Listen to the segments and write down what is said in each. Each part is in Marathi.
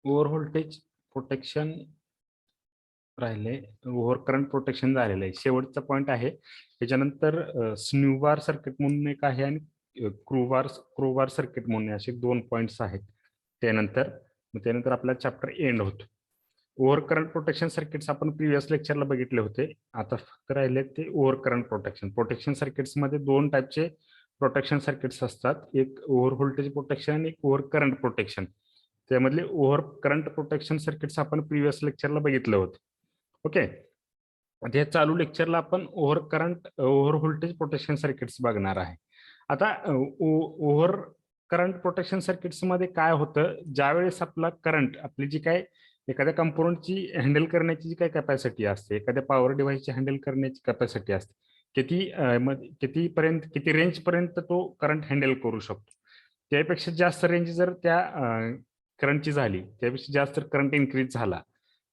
ओव्हर व्होल्टेज प्रोटेक्शन राहिले, ओव्हर करंट प्रोटेक्शन झालेलं आहे. शेवटचा पॉईंट आहे. त्याच्यानंतर स्न्यूबार सर्किट म्हणून एक आहे आणि क्रूबार सर्किट म्हणून असे 2 पॉईंट्स आहेत. त्यानंतर आपला चॅप्टर एंड होतो. ओव्हर करंट प्रोटेक्शन सर्किट्स आपण प्रिव्हियस लेक्चरला बघितले होते. आता फक्त राहिले ते ओव्हर करंट प्रोटेक्शन सर्किट्समध्ये 2 टाईपचे प्रोटेक्शन सर्किट्स असतात. एक ओव्हर व्होल्टेज प्रोटेक्शन आणि एक ओव्हर करंट प्रोटेक्शन. त्यामधले ओव्हर करंट प्रोटेक्शन सर्किट्स आपण प्रिव्हियस लेक्चरला बघितले होते. ओके. या चालू लेक्चरला आपण ओव्हर व्होल्टेज प्रोटेक्शन सर्किट्स बघणार आहे. आता ओव्हर करंट प्रोटेक्शन सर्किट्स मध्ये काय होतं, ज्यावेळेस आपला करंट आपली जी काय एखाद्या कंपोनंटची हँडल करण्याची जी काही कॅपॅसिटी असते, एखाद्या पॉवर डिव्हाइसची हँडल करण्याची कॅपॅसिटी असते, किती रेंज पर्यंत तो करंट हँडल करू शकतो. त्यापेक्षा जास्त रेंज जर त्या करंटची झाली, त्यापेक्षा जास्त करंट इन्क्रीज झाला,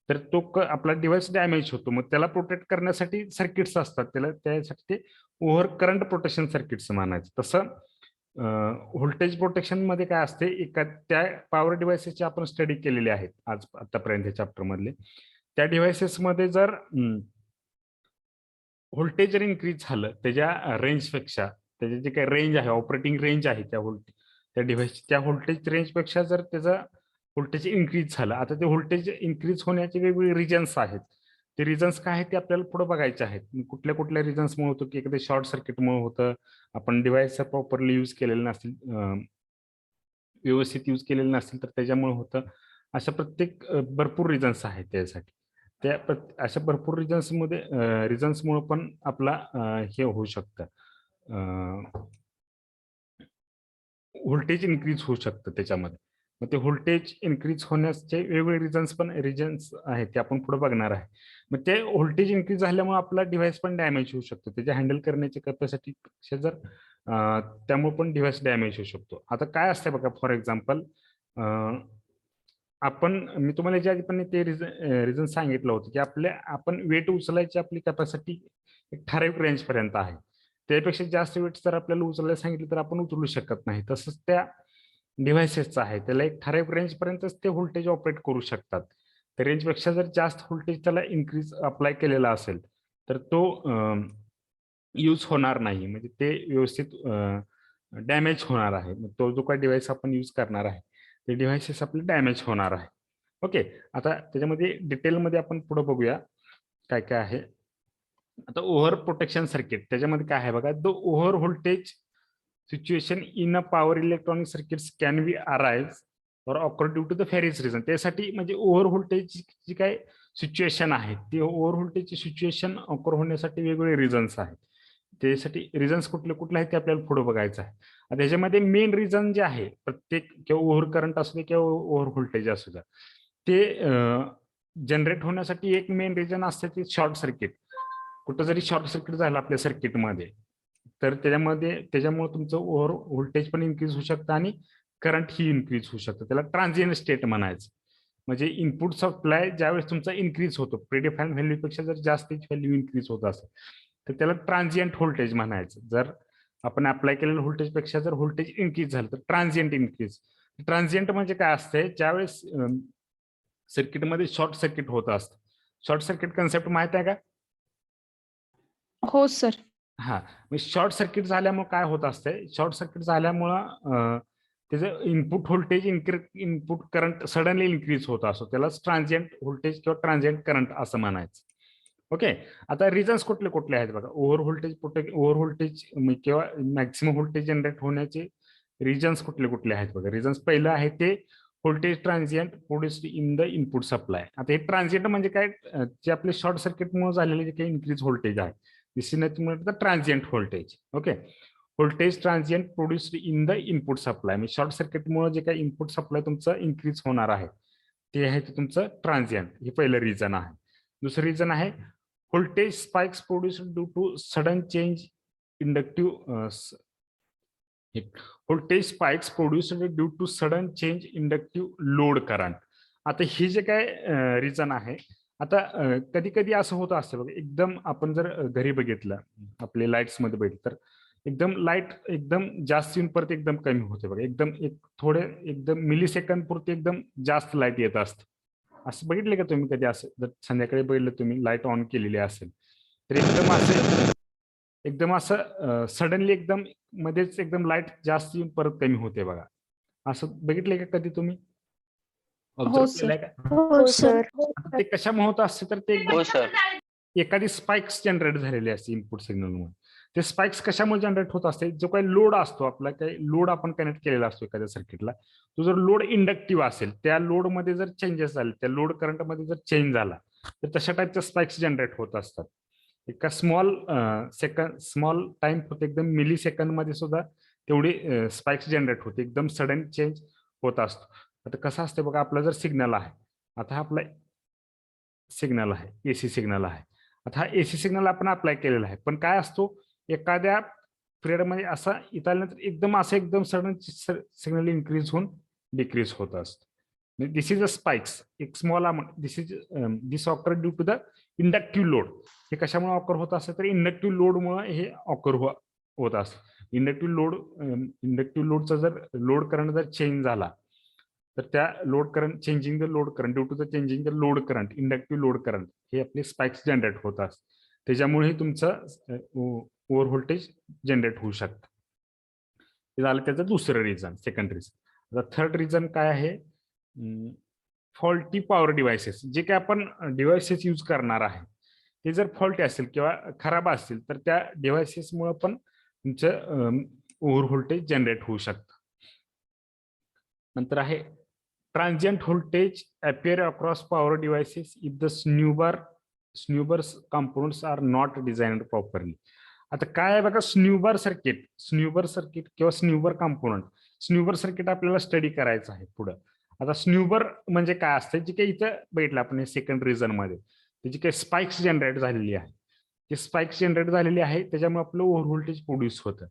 तर तो आपला डिव्हाइस डॅमेज होतो. मग त्याला प्रोटेक्ट करण्यासाठी सर्किट्स असतात, त्यासाठी ते ओव्हर करंट प्रोटेक्शन सर्किट्स म्हणायचं. तसं व्होल्टेज प्रोटेक्शन मध्ये काय असते, त्या पॉवर डिव्हाइसेसची आपण स्टडी केलेली आहेत आतापर्यंत चॅप्टर मधले. त्या डिव्हाइसेस मध्ये जर व्होल्टेज जर इन्क्रीज झालं त्याच्या रेंजपेक्षा, त्याची जी काही रेंज आहे, ऑपरेटिंग रेंज आहे त्या डिव्हाइसची, त्या व्होल्टेज रेंजपेक्षा जर त्याचा व्होल्टेज इन्क्रीज झालं. आता ते व्होल्टेज इन्क्रीज होण्याचे वेगवेगळे रिजन्स आहेत. ते रिजन्स काय आहेत ते आपल्याला पुढे बघायचे आहेत. कुठल्या कुठल्या रिजन्समुळे होतं, की एखाद्या शॉर्ट सर्किटमुळे होतं, आपण डिव्हाइस प्रॉपरली यूज केलेलं नसेल, व्यवस्थित यूज केलेलं नसेल तर त्याच्यामुळे होतं. अशा प्रत्येक भरपूर रिजन्स आहेत त्यासाठी. अशा भरपूर रिजन्समुळे पण आपला हे होऊ शकतं, व्होल्टेज इन्क्रीज होऊ शकतं त्याच्यामध्ये. मग ते व्होल्टेज इन्क्रीज होण्याचे वेगवेगळे रिजन्स आहेत, ते आपण पुढे बघणार आहे. मग ते व्होल्टेज इन्क्रीज झाल्यामुळे आपला डिव्हाइस पण डॅमेज होऊ शकतो. त्याच्या हँडल करण्याची कॅपॅसिटी जर त्यामुळे पण डिव्हाइस डॅमेज होऊ शकतो. आता काय असतं बघा, फॉर एक्झाम्पल मी तुम्हाला ज्या पण ते रिझन सांगितलं होतं, की आपण वेट उचलायची आपली कॅपॅसिटी एक ठराविक रेंज पर्यंत आहे. त्यापेक्षा जास्त वेट जर आपल्याला उचलायला सांगितलं तर आपण उचलू शकत नाही. तसंच त्या डिव्हाइसेसचं आहे, त्याला एक ठराविक रेंज पर्यंतच ते व्होल्टेज ऑपरेट करू शकतात. त्या रेंजपेक्षा जर जास्त व्होल्टेज त्याला इन्क्रीज अप्लाय केलेला असेल तर तो यूज होणार नाही, म्हणजे ते व्यवस्थित डॅमेज होणार आहे. तो जो काही डिव्हाइस आपण यूज करणार आहे ते डिव्हाइसेस आपले डॅमेज होणार आहे. ओके. आता त्याच्यामध्ये डिटेलमध्ये आपण पुढे बघूया काय काय आहे. आता ओव्हर प्रोटेक्शन सर्किट त्याच्यामध्ये काय आहे बघा, the over voltage situation in a power electronic circuits can be arise or occur due to the various reason. त्यासाठी म्हणजे ओव्हर व्होल्टेज जी काय सिच्युएशन आहे, ती ओव्हर व्होल्टेजची सिच्युएशन ऑकर होण्यासाठी वेगवेगळे रिझन्स आहेत. त्यासाठी रिझन्स कुठले कुठले आहेत ते आपल्याला पुढे बघायचं आहे. आता ह्याच्यामध्ये मेन रिझन जे आहे, प्रत्येक किंवा ओव्हर करंट असू दे किंवा ओव्हर व्होल्टेज असू द्या, ते जनरेट होण्यासाठी एक मेन रिझन असते ते शॉर्ट सर्किट. कुठं जरी शॉर्ट सर्किट झालं आपल्या सर्किटमध्ये तर त्याच्यामुळे तुमचं ओव्हर व्होल्टेज पण इन्क्रीज होऊ शकतं आणि करंट ही इन्क्रीज होऊ शकतं. त्याला ट्रान्झिएंट स्टेट म्हणायचं. म्हणजे इनपुट सप्लाय ज्यावेळेस तुमचा इन्क्रीज होतो, प्रिडिफाईन व्हॅल्यूपेक्षा जर जास्त व्हॅल्यू इन्क्रीज होत असेल तर त्याला ट्रान्झिएंट व्होल्टेज म्हणायचं. जर आपण अप्लाय केलेल्या व्होल्टेजपेक्षा जर व्होल्टेज इन्क्रीज झालं तर ट्रान्झिएंट इन्क्रीज. ट्रान्झिएंट म्हणजे काय असतंय, ज्यावेळेस सर्किटमध्ये शॉर्ट सर्किट होत असतं. शॉर्ट सर्किट कन्सेप्ट माहित आहे का? हो सर. हा, शॉर्ट सर्किट झाल्यामुळे काय होत असतंय, शॉर्ट सर्किट झाल्यामुळं त्याचं इनपुट करंट सडनली इन्क्रीज होत असतो, त्याला ट्रान्झिएंट व्होल्टेज किंवा ट्रान्झिएंट करंट असं म्हणायचं. ओके. आता रिझन्स कुठले कुठले आहेत बघा, ओव्हर व्होल्टेज किंवा मॅक्सिमम व्होल्टेज जनरेट होण्याचे रिजन्स कुठले कुठले आहेत बघा. रिजन्स पहिलं आहे ते voltage transient produced in the input supply. आता हे ट्रान्झिएंट म्हणजे काय, जे आपले शॉर्ट सर्किटमुळे झालेले जे काही इन्क्रीज व्होल्टेज आहे, this is nothing but the transient voltage. Okay. Voltage transient produced in the input supply, म्हणजे शॉर्ट सर्किटमुळे जे काही इनपुट सप्लाय तुमचं इन्क्रीज होणार आहे ते आहे ते तुमचं ट्रान्झिएंट. हे पहिलं रिझन आहे. दुसरं रिझन आहे voltage spikes produced due to sudden change inductive voltage spikes produced due to sudden change inductive load current. आता हे जे काय रिझन आहे, आता कधी कधी असं होतं असतं बघा, एकदम आपण जर घरी बघितलं आपले लाईट्स मध्ये बघितलं तर एकदम लाईट एकदम जास्त येऊन परत एकदम कमी होते बघा. एकदम एक थोडे एकदम मिली सेकंद पुरते एकदम जास्त लाईट येत असते. असं बघितलं का तुम्ही कधी? असं जर संध्याकाळी बघितलं तुम्ही, लाईट ऑन केलेली असेल तर एकदम असं सडनली एकदम मध्येच एकदम लाईट जास्त येऊन परत कमी होते बघा. असं बघितलंय का कधी तुम्ही? हो ऑब्झर्व सर. केलंय का? हो सर. आता ते कशामुळे होत असते तर ते हो सर. एखादी स्पाइक्स जनरेट झालेली असते इनपुट सिग्नलमुळे. ते स्पाइक्स कशामुळे जनरेट होत असते? जो काही लोड असतो आपला, काही लोड आपण कनेक्ट केलेला असतो एखाद्या सर्किटला, तो जर लोड इंडक्टिव्ह असेल, त्या लोडमध्ये जर चेंजेस झाले, त्या लोड करंटमध्ये जर चेंज झाला तर तशा टाईपच्या स्पाइक्स जनरेट होत असतात. एका स्मॉल टाइम होते, एकदम मिली सेकंद मध्ये सुद्धा तेवढी स्पाइक्स जनरेट होते, एकदम सडन चेंज होत असतो. आता कसं असतं बघा, आपला जर सिग्नल आहे, आता हा आपला सिग्नल आहे, एसी सिग्नल आहे. आता हा एसी सिग्नल आपण अप्लाय केलेला आहे, पण काय असतो एखाद्या पिरियडमध्ये असा इथल्यानंतर एकदम सडन सिग्नल इन्क्रीज होऊन डिक्रीज होत असतो. दिस इज अ स्पाइक्स, एक small amount. This occur due to the inductive load. हे कशामुळे ऑकर होत असतं? तर इंडक्टिव्ह लोडमुळे हे ऑकर होत असतं. इंडक्टिव्ह लोडचा जर लोड करंट जर चेंज झाला तर त्या load current, changing the load current due to the changing the load current, inductive load current, हे आपले स्पाइक्स जनरेट होत असतात. त्याच्यामुळे तुमचं ओव्हर व्होल्टेज जनरेट होऊ शकतं. हे झालं त्याचं दुसरं रिझन, सेकंड रिझन. आता थर्ड रिझन काय आहे? Faulty power devices. जे काही आपण डिव्हाइसेस यूज करणार आहे ते जर फॉल्टी असेल किंवा खराब असतील तर त्या डिव्हाइसेसमुळे पण तुमचं ओव्हर व्होल्टेज जनरेट होऊ शकतं. नंतर आहे transient voltage appear across power devices if the snubber components are not designed properly. आता काय आहे बघा, स्न्यूबर सर्किट किंवा स्न्यूबर कंपोनंट. स्न्यूबर सर्किट आपल्याला स्टडी करायचं आहे पुढं. आता स्न्यूबर म्हणजे काय असतं, जे काही इथं बघितलं आपण सेकंड रिझन मध्ये, त्याची काही स्पाइक्स जनरेट झालेली आहे, ते स्पाइक्स जनरेट झालेली आहे, त्याच्यामुळे आपलं ओव्हर व्होल्टेज प्रोड्यूस होतं.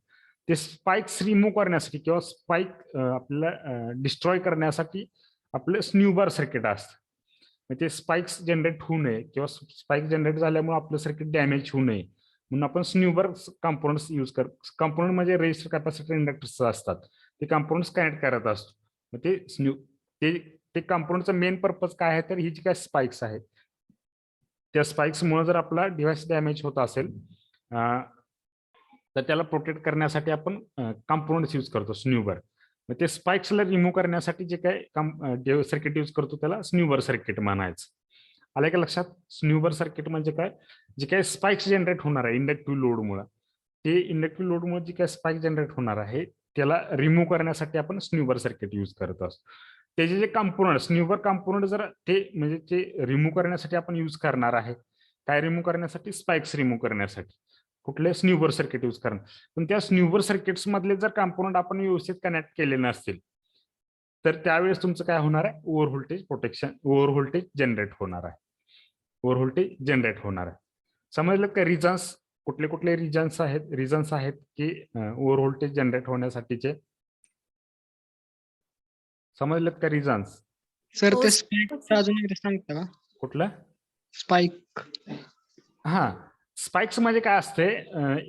ते स्पाइक्स रिमूव्ह करण्यासाठी किंवा स्पाइक आपल्याला डिस्ट्रॉय करण्यासाठी आपलं स्न्यूबर सर्किट असतं. ते स्पाइक्स जनरेट होऊ नये किंवा स्पाइक जनरेट झाल्यामुळे आपलं सर्किट डॅमेज होऊ नये म्हणून आपण स्न्यूबर कंपोनंट्स यूज कंपोनंट म्हणजे रेजिस्टर, कॅपॅसिटर, इंडक्टर्स असतात, ते कंपोनंट्स कनेक्ट करत असतो. मग ते कंपोनंटचा मेन पर्पज काय आहे? तर ही जी काय स्पाइक्स आहेत, त्या स्पाइक्समुळे जर आपला डिव्हाइस डॅमेज होत असेल तर त्याला प्रोटेक्ट करण्यासाठी आपण कंपोनंट्स यूज करतो स्न्यूबर. मग ते स्पाइक्सला रिमूव्ह करण्यासाठी जे काय सर्किट यूज करतो त्याला स्न्यूबर सर्किट म्हणायचं. आलं का लक्षात? स्न्यूबर सर्किट म्हणजे काय? जे काही स्पाइक्स जनरेट होणार आहे इंडक्टिव्ह लोडमुळे, ते इंडक्टिव्ह लोडमुळे जे काही स्पाइक जनरेट होणार आहे त्याला रिमूव्ह करण्यासाठी आपण स्न्यूबर सर्किट यूज करत असतो. त्याचे जे कंपोनंट, स्न्यूबर कंपोनंट जर ते म्हणजे ते रिमूव्ह करण्यासाठी आपण यूज करणार आहे. काय रिमूव्ह करण्यासाठी? स्पाइक्स रिमूव्ह करण्यासाठी कुठले स्न्यूबर सर्किट यूज करणार. पण त्या स्न्यूबर सर्किट्स मधले जर कंपोनंट आपण व्यवस्थित कनेक्ट केले नसतील तर त्यावेळेस तुमचं काय होणार आहे? ओव्हर व्होल्टेज जनरेट होणार आहे. ओव्हर व्होल्टेज जनरेट होणार आहे. समजलं का? रिझन्स कुठले रिझन्स आहेत की ओव्हर व्होल्टेज जनरेट होण्यासाठीचे? समजलं का रिझन्स? सर ते स्पाइक अजून एकदा सांगता का? कुठलं स्पाइक? हा, स्पाइक्स म्हणजे काय असते?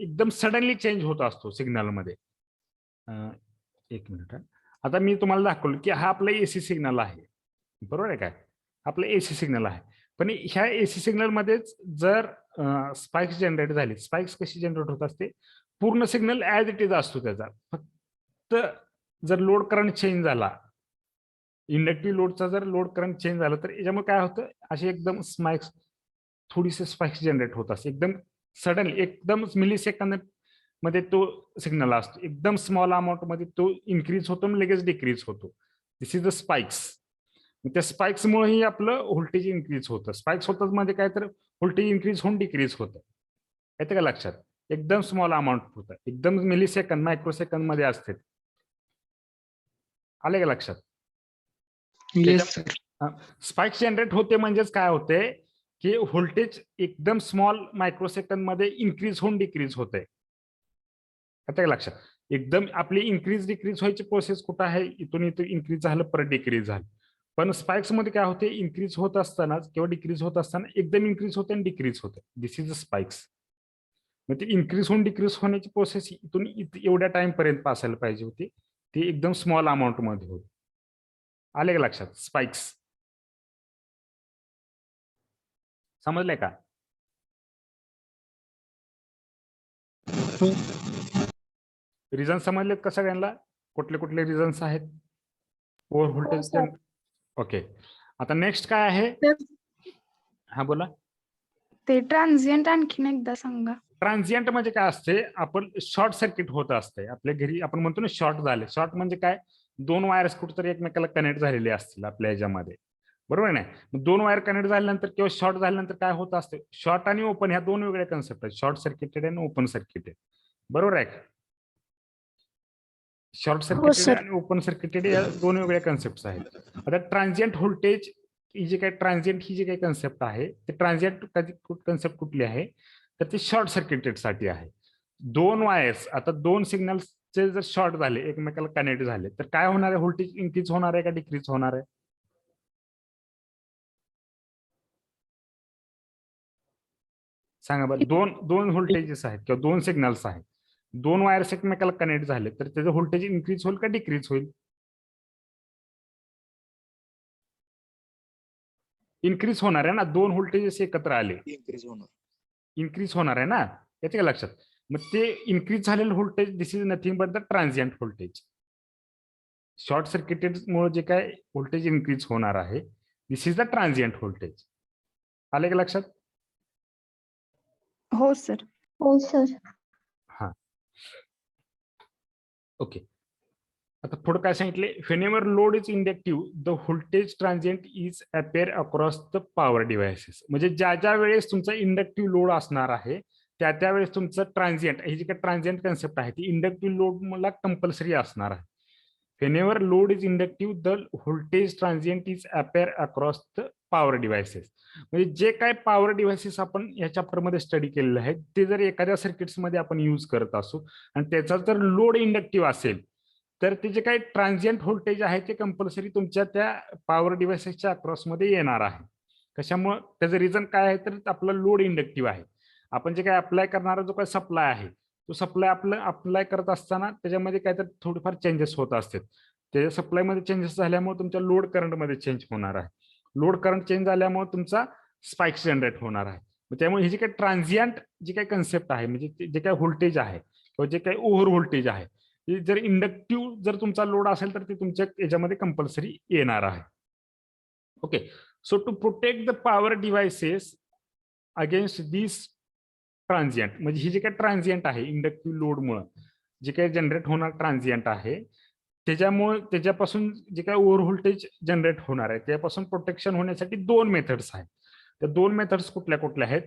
एकदम सडनली चेंज होत असतो सिग्नलमध्ये. एक मिनिट. आता मी तुम्हाला दाखवलं की हा आपला एसी सिग्नल आहे, बरोबर आहे काय? आपलं एसी सिग्नल आहे, पण ह्या एसी सिग्नल मध्येच जर स्पाइक्स जनरेट झाली, स्पाइक्स कशी जनरेट होत असते? पूर्ण सिग्नल ऍज इट इज असतो त्याचा, फक्त जर लोड करंट चेंज झाला, इंडक्टिव्ह लोडचा जर लोड करंट चेंज झाला तर याच्यामुळे काय होतं? असे एकदम थोडीसे स्पाइक्स जनरेट होत असते, एकदम सडन, एकदम मिली सेकंद मध्ये तो सिग्नल असतो, एकदम स्मॉल अमाऊंट मध्ये तो इन्क्रीज होतो आणि लगेच डिक्रीज होतो. दिस इज द स्पाइक्स. त्या स्पाइक्समुळेही आपलं व्होल्टेज इन्क्रीज होतं. स्पाइक्स होतात म्हणजे काय? तर व्होल्टेज इन्क्रीज होऊन डिक्रीज होतं. येतं का लक्षात? एकदम स्मॉल अमाऊंट होतं, एकदम मिली सेकंद, मायक्रो सेकंद मध्ये असते. आले का लक्षात? Yes sir. स्पाइक्स जनरेट होते म्हणजेच काय होते की व्होल्टेज एकदम स्मॉल मायक्रो सेकंद मध्ये इन्क्रीज होऊन डिक्रीज होते. येतं का लक्षात? एकदम आपली इन्क्रीज डिक्रीज व्हायची प्रोसेस कुठं आहे? इथून इन्क्रीज झालं परत डिक्रीज झालं. पण स्पाइक्स मध्ये काय होते? इन्क्रीज होत असताना किंवा डिक्रीज होत असताना एकदम इन्क्रीज होते आणि डिक्रीज होते. दिस इज अ स्पाइक्स. मग ते इन्क्रीज होऊन डिक्रीज होण्याची प्रोसेस इथून एवढ्या टाइम पर्यंत असायला पाहिजे होती, ती एकदम स्मॉल अमाऊंट मध्ये होती. आले का लक्षात? स्पाइक्स समजलंय का? हो रिझन समजलेत का सगळ्यांना? कुठले कुठले रिझन्स आहेत ओव्हर हो व्होल्टेज? सर. ओके, आता नेक्स्ट काय आहे? तर हा बोला. ते ट्रान्झिएंट आणखीन एकदा सांगा. ट्रान्झिएंट म्हणजे काय असते? आपण शॉर्ट सर्किट होत असते आपल्या घरी, आपण म्हणतो ना शॉर्ट झाले. शॉर्ट म्हणजे काय? दोन वायर्स कुठेतरी एकमेकाला कनेक्ट झालेले असतील आपल्या ह्याच्यामध्ये, बरोबर नाही? मग दोन वायर कनेक्ट झाल्यानंतर किंवा शॉर्ट झाल्यानंतर काय होत असते? शॉर्ट आणि ओपन ह्या दोन वेगळ्या कन्सेप्ट आहेत. शॉर्ट सर्किटेड आणि ओपन सर्किटेड, बरोबर आहे का? Short circuited sir. आणि ओपन सर्किटेड या दोन वेगळ्या कन्सेप्ट आहेत. आता ट्रान्झिएंट व्होल्टेज ही जी काही ट्रान्झिएंट ही जी काही कन्सेप्ट आहे, ते ट्रान्झिएंट कन्सेप्ट कुठली आहे? तर ती शॉर्ट सर्किटेड साठी आहे. दोन वायर्स, आता दोन सिग्नल्सचे जर शॉर्ट झाले, एकमेकाला कनेक्ट झाले, तर काय होणार आहे? व्होल्टेज इन्क्रीज होणार आहे का डिक्रीज होणार आहे? सांगा बरं. दोन दोन व्होल्टेजेस आहेत किंवा दोन सिग्नल्स आहेत, दोन वायर्स एकमेकाला कनेक्ट झाले, तर त्याचं व्होल्टेज इन्क्रीज होईल का डिक्रीज होईल? इन्क्रीज होणार आहे ना, दोन व्होल्टेजेस एकत्र आले, इन्क्रीज होणार आहे ना, येते का लक्षात? मग ते इन्क्रीज झालेलं voltage, this is nothing but the transient voltage. Short circuited मुळे जे काय व्होल्टेज इन्क्रीज होणार आहे, this is the transient voltage. आले का लक्षात? हो सर. हो सर. हा, ओके. आता पुढे काय सांगितले? Whenever load is inductive the voltage transient is appear across the power devices. म्हणजे ज्या ज्या वेळेस तुमचा इंडक्टिव्ह लोड असणार आहे, त्या त्यावेळेस तुमचं ट्रान्झिएंट, ही जी काही ट्रान्झिएंट कन्सेप्ट आहे, ती इंडक्टिव्ह लोड मला कंपल्सरी असणार आहे. Whenever load is inductive the voltage transient is appear across the power devices. म्हणजे जे काय पॉवर डिव्हाइसेस आपण या चॅप्टर मध्ये स्टडी केलेले आहेत, ते जर एखाद्या सर्किट्स मध्ये आपण यूज करत असू आणि त्याचा जर लोड इंडक्टिव्ह असेल, तर ते जे काही ट्रान्झिएंट व्होल्टेज आहे ते कंपल्सरी तुमच्या त्या पॉवर डिव्हाइसेसच्या अक्रॉसमध्ये येणार आहे. कशामुळे? त्याचं रिझन काय आहे? तर आपला लोड इंडक्टिव्ह आहे. आपण जे काय अप्लाय करणारा जो काही सप्लाय आहे, तो सप्लाय आपलं अप्लाय करत असताना त्याच्यामध्ये काहीतरी थोडेफार चेंजेस होत असतात. त्याच्या सप्लायमध्ये चेंजेस झाल्यामुळे तुमच्या लोड करंटमध्ये चेंज होणार आहे. लोड करंट चेंज झाल्यामुळे तुमचा स्पाइक्स जनरेट होणार आहे. त्यामुळे ही जी काही ट्रान्झिएंट जी काही कन्सेप्ट आहे, म्हणजे जे काही व्होल्टेज आहे किंवा जे काही ओव्हर व्होल्टेज आहे, जर इंडक्टिव्ह जर तुमचा लोड असेल तर ते तुमच्या याच्यामध्ये कंपल्सरी येणार आहे. Okay, so to protect the power devices against this transient, म्हणजे ही जे काही ट्रान्झिएंट आहे इंडक्टिव्ह लोडमुळे जे काही जनरेट होणार ट्रान्झिएंट आहे, त्याच्यामुळे त्याच्यापासून जे काही ओव्हर व्होल्टेज जनरेट होणार आहे त्यापासून प्रोटेक्शन होण्यासाठी दोन मेथड्स आहेत. त्या दोन मेथड्स कुठल्या कुठल्या आहेत?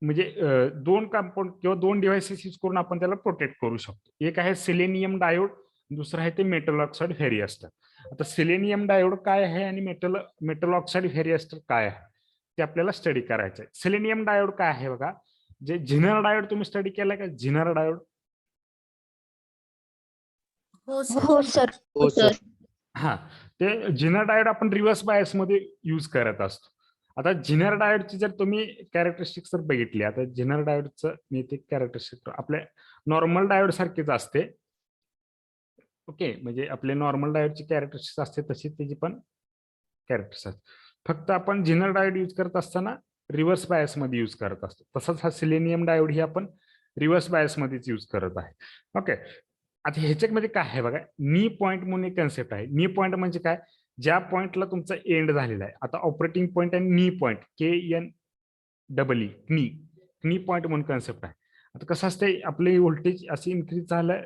म्हणजे दोन कंपाऊंड किंवा दोन डिव्हाइसेस यूज करून आपण त्याला प्रोटेक्ट करू शकतो. एक आहे सेलेनियम डायोड, दुसरं आहे ते मेटल ऑक्साईड व्हेरिएस्टर. आता सेलेनियम डायोड काय आहे आणि मेटल ऑक्साईड व्हेरिएस्टर काय आहे ते आपल्याला स्टडी करायचं आहे. सेलेनियम डायोड काय आहे बघा, जे झिनर डायोड तुम्ही स्टडी केलाय का? झिनर डायोड, हो सर. हो सर. हा, ते झिनर डायोड आपण रिव्हर्स बायस मध्ये यूज करत असतो. आता झिनर डायोडची जर तुम्ही कॅरेक्टरिस्टिक्स जर बघितली, आता झिनर डायोडचं मी ते कॅरेक्टरिस्टिक आपल्या नॉर्मल डायोड सारखीच असते. ओके, म्हणजे आपले नॉर्मल डायोडची कॅरेक्टरिस्टिक्स असते तशी त्याची पण कॅरेक्टरिस्टिक्स असते. फक्त आपण झिनर डायोड यूज करत असताना रिव्हर्स बायस मध्ये यूज करत असतो. तसंच हा सेलेनियम डायोड ही आपण रिव्हर्स बायस मध्येच यूज करत आहे. ओके, आता ह्याच्यामध्ये काय आहे बघा, नी पॉईंट म्हणून एक कन्सेप्ट आहे. नी पॉईंट म्हणजे काय? ज्या पॉईंटला तुमचा एंड झालेला आहे. आता ऑपरेटिंग पॉईंट आणि नी पॉईंट, KNEE, नी पॉईंट म्हणून कन्सेप्ट आहे. आता कसं असतंय, आपले व्होल्टेज असे इन्क्रीज झालं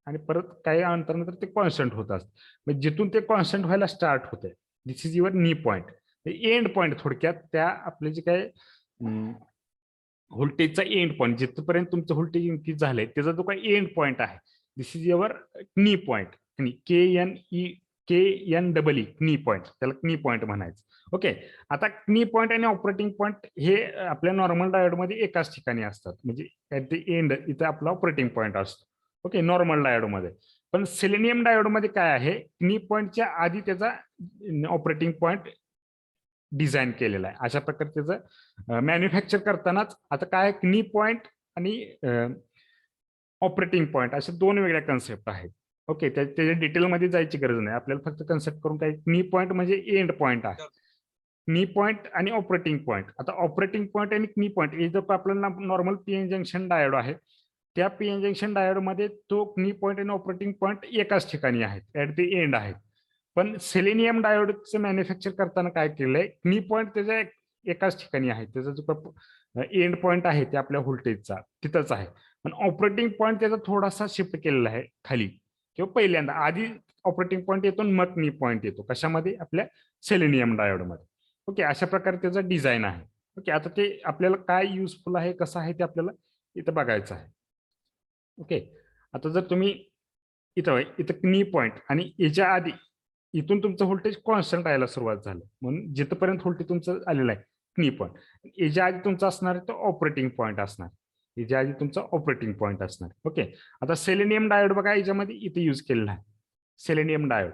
आणि परत काही अंतरानंतर ते कॉन्स्टंट होत असतं. म्हणजे जिथून ते कॉन्स्टंट व्हायला स्टार्ट होते, दिस इज युअर नी पॉईंट. एंड पॉईंट थोडक्यात त्या आपले जे काय व्होल्टेजचा एंड पॉईंट, जिथपर्यंत तुमचं व्होल्टेज इन्क्रीज झालंय त्याचा जो काही एंड पॉईंट आहे, दिस इज युअर नी पॉईंट. KNEE नी पॉईंट, त्याला नी पॉईंट म्हणायचं. ओके, आता नी पॉईंट आणि ऑपरेटिंग पॉईंट हे आपल्या नॉर्मल डायोडमध्ये एकाच ठिकाणी असतात. म्हणजे ऍट द एंड इथं आपला ऑपरेटिंग पॉईंट असतो. ओके, नॉर्मल डायोडमध्ये. पण सेलेनियम डायोडमध्ये काय आहे, नी पॉईंटच्या आधी त्याचा ऑपरेटिंग पॉईंट डिझाईन केलेला आहे. अशा प्रकारे त्याचं मॅन्युफॅक्चर करतानाच आता काय नी पॉईंट आणि ऑपरेटिंग पॉईंट अशा दोन वेगळ्या कन्सेप्ट आहेत. ओके, त्याच्या डिटेलमध्ये जायची गरज नाही, आपल्याला फक्त कन्सेप्ट करून काय नी पॉईंट म्हणजे एंड पॉईंट आहे. नी पॉईंट आणि ऑपरेटिंग पॉईंट. आता ऑपरेटिंग पॉईंट आणि नी पॉईंट हे जर आपल्याला नॉर्मल पीएन जंक्शन डायोड आहे, त्या पीएन जंक्शन डायोड मध्ये तो नी पॉईंट आणि ऑपरेटिंग पॉईंट एकाच ठिकाणी आहेत, ऍट द एंड आहेत. पण सेलेनियम डायोडचं मॅन्युफॅक्चर करताना काय केलंय, नी पॉईंट त्याच्या एकाच ठिकाणी आहे, त्याचा जो एंड पॉईंट आहे ते आपल्या व्होल्टेजचा तिथंच आहे. पण ऑपरेटिंग पॉईंट त्याचा थोडासा शिफ्ट केलेला आहे खाली, किंवा पहिल्यांदा आधी ऑपरेटिंग पॉईंट येतो मग नी पॉईंट येतो. कशामध्ये? आपल्या सेलेनियम डायोडमध्ये. ओके, अशा प्रकारे त्याचं डिझाईन आहे. ओके, आता ते आपल्याला काय युजफुल आहे, कसं आहे ते आपल्याला इथं बघायचं आहे. ओके, आता जर तुम्ही इथं नी पॉईंट आणि याच्या आधी इथून तुमचं व्होल्टेज कॉन्स्टंट यायला सुरुवात झालं, म्हणून जिथपर्यंत व्होल्टेज तुमचं आलेलं आहे नी पॉईंट, याच्या आधी तुमचं असणार तो ऑपरेटिंग पॉईंट असणार, याच्या आधी तुमचा ऑपरेटिंग पॉईंट असणार. ओके, आता सेलेनियम डायोड बघा, याच्यामध्ये इथे यूज केलेला आहे selenium diode.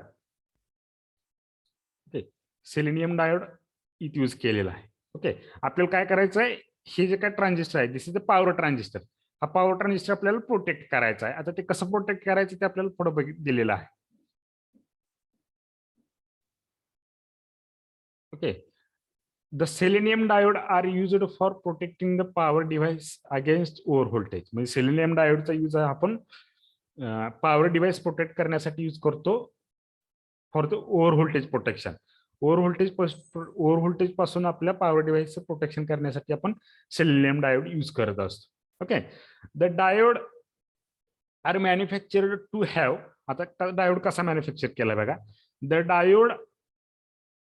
Okay, selenium diode इथे यूज केलेला आहे. ओके, आपल्याला काय करायचं आहे, हे जे काय ट्रान्झिस्टर आहे, this is the power transistor. हा पॉवर ट्रान्झिस्टर आपल्याला प्रोटेक्ट करायचा आहे. आता ते कसं प्रोटेक्ट करायचं ते आपल्याला पुढे दिलेलं आहे. Okay, the selenium diode are used for protecting the power device against over voltage. म्हणजे सेलेनियम डायोडचा यूज आपण पॉवर डिव्हाइस प्रोटेक्ट करण्यासाठी यूज करतो for the over voltage protection. Over voltage पासून आपल्या पॉवर डिव्हाइसचं प्रोटेक्शन करण्यासाठी आपण सेलेनियम डायोड यूज करत असतो. Okay, the diode are manufactured to have. आता डायोड कसा मॅन्युफॅक्चर केला बघा, the diode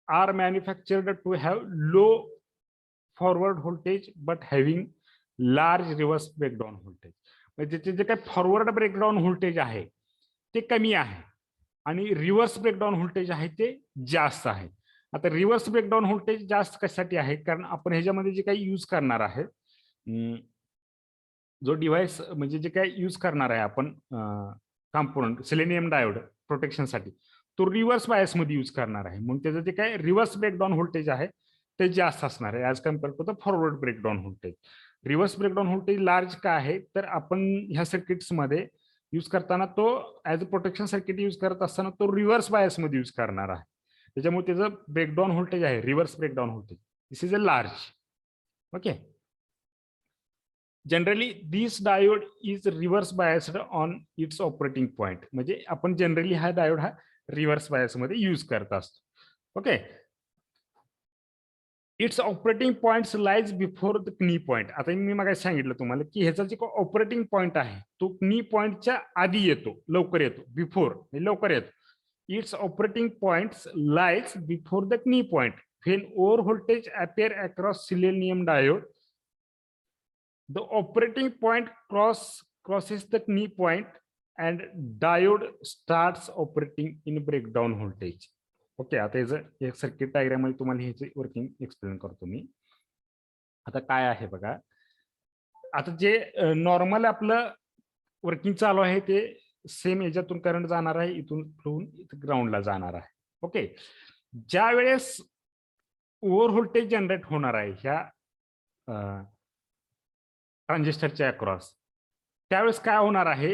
are manufactured to have low forward voltage but having large reverse breakdown voltage. म्हणजे जे काय फॉरवर्ड ब्रेकडाऊन व्होल्टेज आहे ते कमी आहे आणि रिव्हर्स ब्रेकडाऊन व्होल्टेज आहे ते जास्त आहे. आता रिव्हर्स ब्रेकडाऊन व्होल्टेज जास्त कशासाठी आहे, कारण आपण ह्याच्यामध्ये जे काही यूज करणार आहे, जो डिव्हाइस म्हणजे जे काही यूज करणार आहे आपण कंपोनंट सेलेनियम डायोड प्रोटेक्शनसाठी, तो रिव्हर्स बायस मध्ये यूज करणार आहे, म्हणून त्याचं जे काय रिव्हर्स ब्रेकडाऊन व्होल्टेज आहे ते जास्त असणार आहे as compare to the forward breakdown voltage. Reverse breakdown voltage large का आहे, तर आपण ह्या सर्किट्स मध्ये यूज करताना तो as a protection circuit use करत असताना तो रिव्हर्स बायस मध्ये यूज करणार आहे, त्याच्यामुळे त्याचं ब्रेकडाऊन व्होल्टेज आहे reverse breakdown voltage, this is a large. Okay, generally this diode is reverse biased on it's operating point. म्हणजे आपण जनरली हा डायोड हा रिव्हर्स बायस मध्ये यूज करत असतो. Okay, it's operating points lies before the knee point. आता मी मग सांगितलं तुम्हाला की ह्याचा जे ऑपरेटिंग पॉइंट आहे तो नी पॉइंटच्या आधी येतो, लवकर येतो, बिफोर लवकर येतो. It's operating points lies before the knee point when over voltage appear across selenium diode. The operating point crosses the knee point and diode starts operating in breakdown voltage. Okay, आता याचं एक सर्किट डायग्राम मध्ये तुम्हाला ह्याचे वर्किंग एक्सप्लेन करतो मी. आता काय आहे बघा, आता जे नॉर्मल आपलं वर्किंग चालू आहे ते सेम याच्यातून करंट जाणार आहे, इथून ग्राउंडला जाणार आहे. ओके, ज्या वेळेस ओव्हर व्होल्टेज जनरेट होणार आहे ह्या ट्रान्झिस्टरच्या अक्रॉस, त्यावेळेस काय होणार आहे,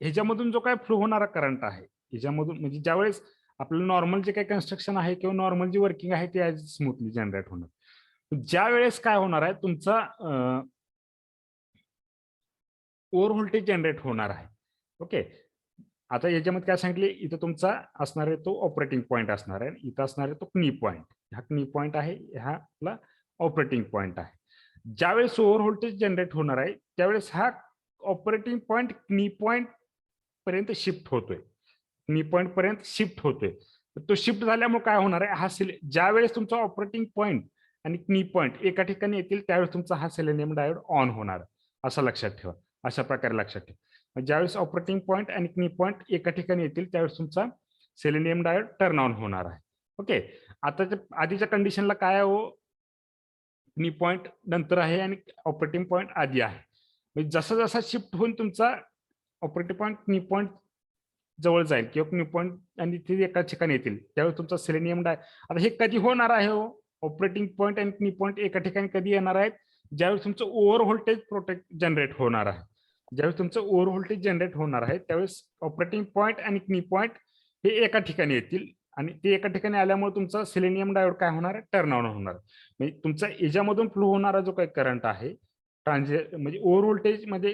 ह्याच्यामधून जो काय फ्लो होणारा करंट आहे ह्याच्यामधून, म्हणजे ज्यावेळेस आपलं नॉर्मल जे काही कन्स्ट्रक्शन आहे किंवा नॉर्मल जी वर्किंग आहे ते ॲज स्मूथली जनरेट होणार. ज्या वेळेस काय होणार आहे, तुमचा ओव्हर व्होल्टेज जनरेट होणार आहे. ओके, आता याच्यामध्ये काय सांगितले, इथं तुमचा असणार आहे तो ऑपरेटिंग पॉईंट असणार आहे, इथं असणार आहे तो नी पॉईंट. हा नी पॉईंट आहे, हा आपला ऑपरेटिंग पॉईंट आहे. ज्यावेळेस ओव्हर व्होल्टेज जनरेट होणार आहे त्यावेळेस हा ऑपरेटिंग पॉईंट नी पॉईंट पर्यंत शिफ्ट होतोय, नी पॉईंट पर्यंत शिफ्ट होतोय. तो शिफ्ट झाल्यामुळे काय होणार आहे, हा ज्या वेळेस तुमचा ऑपरेटिंग पॉईंट आणि नी पॉईंट एका ठिकाणी येतील त्यावेळेस तुमचा हा सेलेनियम डायोड ऑन होणार, असं लक्षात ठेवा. अशा प्रकारे लक्षात ठेवा, ज्यावेळेस ऑपरेटिंग पॉईंट आणि नी पॉईंट एका ठिकाणी येतील त्यावेळेस तुमचा सेलेनियम डायोड टर्न ऑन होणार आहे. ओके, आता आधीच्या कंडिशनला काय हो, नी पॉईंट नंतर आहे आणि ऑपरेटिंग पॉईंट आधी आहे. म्हणजे जसा जसा शिफ्ट होऊन तुमचा ऑपरेटिंग पॉईंट नी पॉईंट जवळ जाईल किंवा नी पॉईंट आणि ते एका ठिकाणी येतील त्यावेळेस तुमचा सेलेनियम आता हे कधी होणार आहे हो, ऑपरेटिंग पॉईंट आणि नी पॉईंट एका ठिकाणी कधी येणार आहेत, ज्यावेळेस तुमचं ओव्हर व्होल्टेज जनरेट होणार आहे, ज्यावेळेस तुमचं ओव्हर व्होल्टेज जनरेट होणार आहे त्यावेळेस ऑपरेटिंग पॉईंट आणि की पॉईंट हे एका ठिकाणी येतील आणि ते एका ठिकाणी आल्यामुळे तुमचा सेलेनियम डायोड काय होणार, टर्न ऑन होणार. म्हणजे तुमचा याच्यामधून फ्लो होणारा जो काही करंट आहे म्हणजे ओव्हर व्होल्टेज मध्ये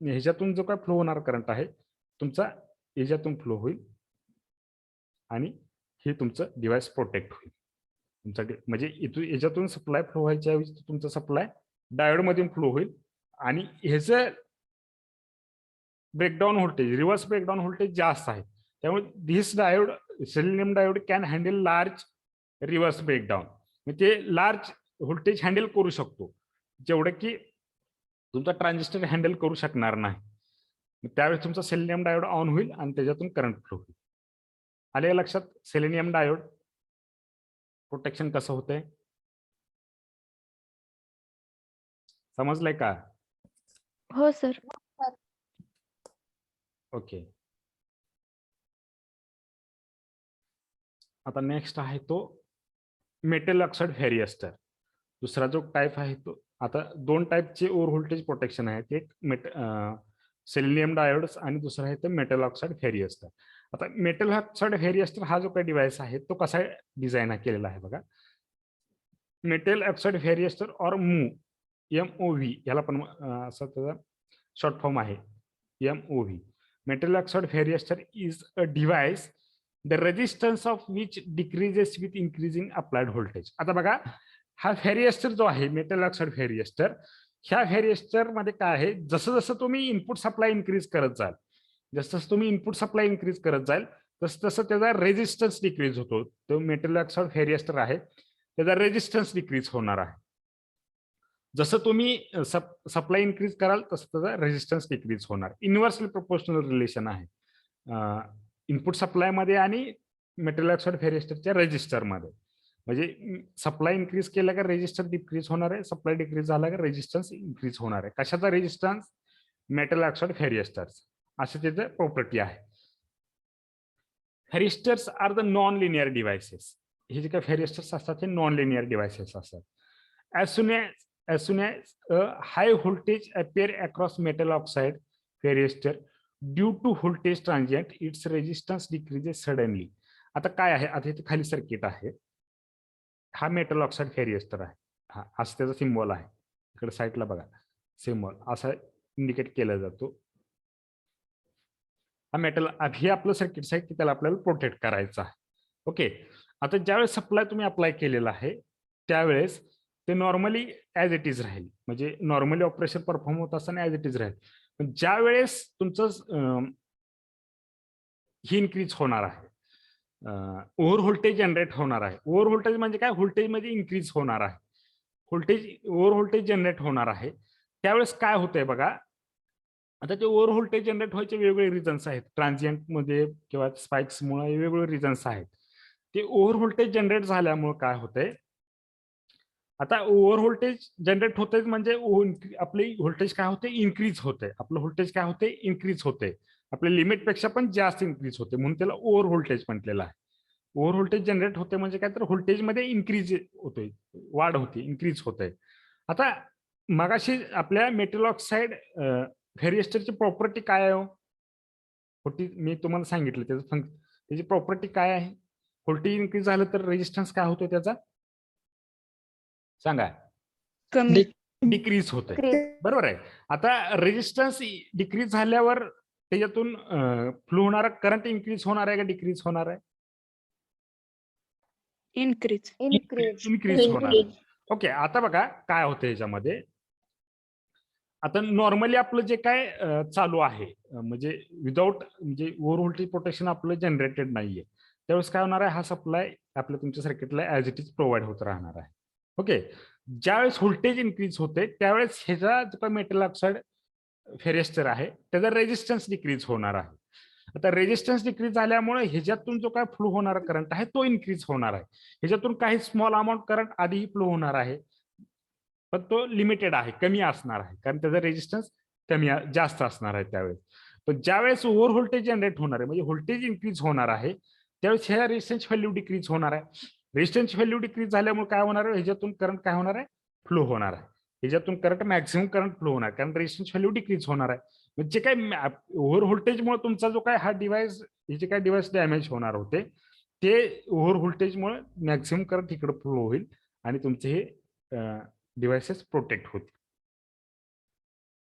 ह्याच्यातून जो काय फ्लो होणारा करंट आहे तुमचा याच्यातून फ्लो होईल आणि हे तुमचं डिव्हाइस प्रोटेक्ट होईल. तुमचा म्हणजे याच्यातून सप्लाय फ्लो व्हायच्या ऐवजी तुमचा सप्लाय डायोड मधून फ्लो होईल आणि ह्याचं breakdown voltage, reverse breakdown voltage जास्त आहे. त्यामुळे this diode, selenium diode can handle large reverse breakdown. म्हणजे ते लार्ज व्होल्टेज हँडल करू शकतो, जेवढं की तुमचा ट्रान्झिस्टर हँडल करू शकणार नाही. त्यावेळेस तुमचा सेलेनियम डायोड ऑन होईल आणि त्याच्यातून करंट फ्लो होईल. आले लक्षात सेलेनियम डायोड प्रोटेक्शन कसं होतंय, समजलंय का? हो सर. ओके. आता नेक्स्ट आहे तो मेटल ऑक्साईड व्हेरिएस्टर. दुसरा जो टाईप आहे तो, आता दोन टाईपचे ओव्हर व्होल्टेज प्रोटेक्शन आहेत, एक सेलेनियम डायोड्स आणि दुसरा आहे ते मेटल ऑक्साईड व्हेरिएस्टर. आता मेटल ऑक्साईड व्हेरिएस्टर हा जो काही डिव्हाइस आहे तो कसा डिझाईन केलेला आहे बघा. मेटल ऑक्साईड व्हेरिएस्टर और MOV याला पण असं त्याचा शॉर्ट फॉर्म आहे MOV. Metal oxide varistor is a device the resistance of which decreases with increasing applied voltage. आता बघा हा व्हेरिएस्टर जो आहे मेटल ऑक्साईड व्हेरिएस्टर, ह्या व्हेरिएस्टर मध्ये काय आहे, जसं जसं तुम्ही इनपुट सप्लाय इन्क्रीज करत जाल, जसं जसं तुम्ही इनपुट सप्लाय इन्क्रीज करत जाल तसं तसं त्याचा रेजिस्टन्स डिक्रीज होतो. तो मेटल ऑक्साईड व्हेरिएस्टर आहे त्याचा रेजिस्टन्स डिक्रीज होणार आहे. जसं तुम्ही सप्लाय इन्क्रीज कराल तसं त्याचा रेजिस्टन्स डिक्रीज होणार. इन्व्हर्सली प्रोपोर्शनल रिलेशन आहे इनपुट सप्लाय मध्ये आणि मेटल ऑक्साईड व्हेरिएस्टरच्या रेजिस्टर मध्ये. म्हणजे सप्लाय इन्क्रीज केला का रेजिस्टर डिक्रीज होणार आहे, सप्लाय डिक्रीज झाला का रेजिस्टन्स इन्क्रीज होणार आहे. कशाचा रेजिस्टन्स? मेटल ऑक्साईड व्हेरिएस्टर्स, असं त्याचं प्रॉपर्टी आहे. Varistors are the non linear devices. हे जे काही व्हेरिएस्टर्स असतात ते नॉन लिनियर डिव्हाइसेस असतात. as soon as a high voltage appear across metal oxide variometer due to voltage transient, its resistance decreases suddenly. आता काय आहे, आता इथे खाली सर्किट आहे, हा मेटल ऑक्साईड व्हेरिएस्टर आहे, हा असं त्याचा सिम्बॉल आहे, इकडे साईडला बघा सिम्बॉल असा इंडिकेट केला जातो. हा मेटल, हे आपलं सर्किट आहे की त्याला आपल्याला प्रोटेक्ट करायचं आहे. ओके. आता ज्यावेळेस सप्लाय तुम्ही अप्लाय केलेला आहे त्यावेळेस ते नॉर्मली ऍज इट इज राहील, म्हणजे नॉर्मली ऑपरेशन परफॉर्म होत असताना ऍज इट इज राहील. पण ज्या वेळेस तुमचं ही इन्क्रीज होणार आहे, ओव्हर व्होल्टेज जनरेट होणार आहे. ओव्हर व्होल्टेज म्हणजे काय, व्होल्टेज मध्ये इन्क्रीज होणार आहे, ओव्हर व्होल्टेज जनरेट होणार आहे. त्यावेळेस काय होतंय बघा, आता ते ओव्हर व्होल्टेज जनरेट व्हायचे वेगवेगळे रिझन्स आहेत, ट्रान्झिएंट मध्ये किंवा स्पाइक्समुळे वेगवेगळे रिझन्स आहेत. ते ओव्हर व्होल्टेज जनरेट झाल्यामुळे काय होतंय, आता ओव्हर व्होल्टेज जनरेट होते म्हणजे आपली व्होल्टेज काय होते, इन्क्रीज होते. आपलं व्होल्टेज काय होते, इन्क्रीज होते, आपल्या लिमिट पेक्षा पण जास्त इन्क्रीज होते, म्हणून त्याला ओव्हर व्होल्टेज म्हटलेलं आहे. ओव्हर व्होल्टेज जनरेट होते म्हणजे काय, तर व्होल्टेज मध्ये इन्क्रीज होतोय, वाढ होते, इन्क्रीज होते. आता मगाशी आपल्या मेटल ऑक्साईड व्हेरिएस्टरची प्रॉपर्टी काय आहे, मी तुम्हाला सांगितलं त्याची प्रॉपर्टी काय आहे. व्होल्टेज इन्क्रीज झालं तर रेजिस्टन्स काय होतो त्याचा, सांगा, कमी डिक्रीज होत आहे, बरोबर आहे. आता रेजिस्टन्स डिक्रीज झाल्यावर त्याच्यातून फ्लो होणारा करंट इन्क्रीज होणार आहे का डिक्रीज होणार आहे, इन्क्रीज इन्क्रीज होणार. ओके. आता बघा काय होतं याच्यामध्ये, आता नॉर्मली आपलं जे काय चालू आहे म्हणजे विदाऊट म्हणजे ओव्हर व्होल्टेज प्रोटेक्शन आपलं जनरेटेड नाहीये, त्यावेळेस काय होणार आहे, हा सप्लाय आपल्या तुमच्या सर्किटला ऍज इट इज प्रोव्हाइड होत राहणार आहे. ओके. ज्यावेळेस व्होल्टेज इन्क्रीज होते त्यावेळेस ह्याचा जो काही मेटल ऑक्साईड व्हेरिएस्टर आहे त्याचा रेजिस्टन्स डिक्रीज होणार आहे. आता रेजिस्टन्स डिक्रीज झाल्यामुळे ह्याच्यातून जो काय फ्लो होणारा करंट आहे तो इन्क्रीज होणार आहे. ह्याच्यातून काही स्मॉल अमाऊंट करंट आधीही फ्लो होणार आहे, पण तो लिमिटेड आहे, कमी असणार आहे, कारण त्याचा रेजिस्टन्स जास्त असणार आहे त्यावेळेस. पण ज्यावेळेस ओव्हर व्होल्टेज जनरेट होणार आहे म्हणजे व्होल्टेज इन्क्रीज होणार आहे त्यावेळेस ह्या रेजिस्टन्स व्हॅल्यू डिक्रीज होणार आहे. रेजिस्टन्स व्हॅल्यू डिक्रीज झाल्यामुळे काय होणार आहे, ह्याच्यातून करंट काय होणार आहे, फ्लो होणार आहे. ह्याच्यातून करंट मॅक्सिमम करंट फ्लो होणार, कारण रेजिस्टन्स व्हॅल्यू डिक्रीज होणार आहे. म्हणजे जे काय ओव्हर व्होल्टेजमुळे तुमचा जो काय हा डिव्हाइस, हे जे काय डिव्हाइस डॅमेज होणार होते ते ओव्हर व्होल्टेजमुळे मॅक्सिमम करंट इकडे फ्लो होईल आणि तुमचे हे डिव्हाइसेस प्रोटेक्ट होतील.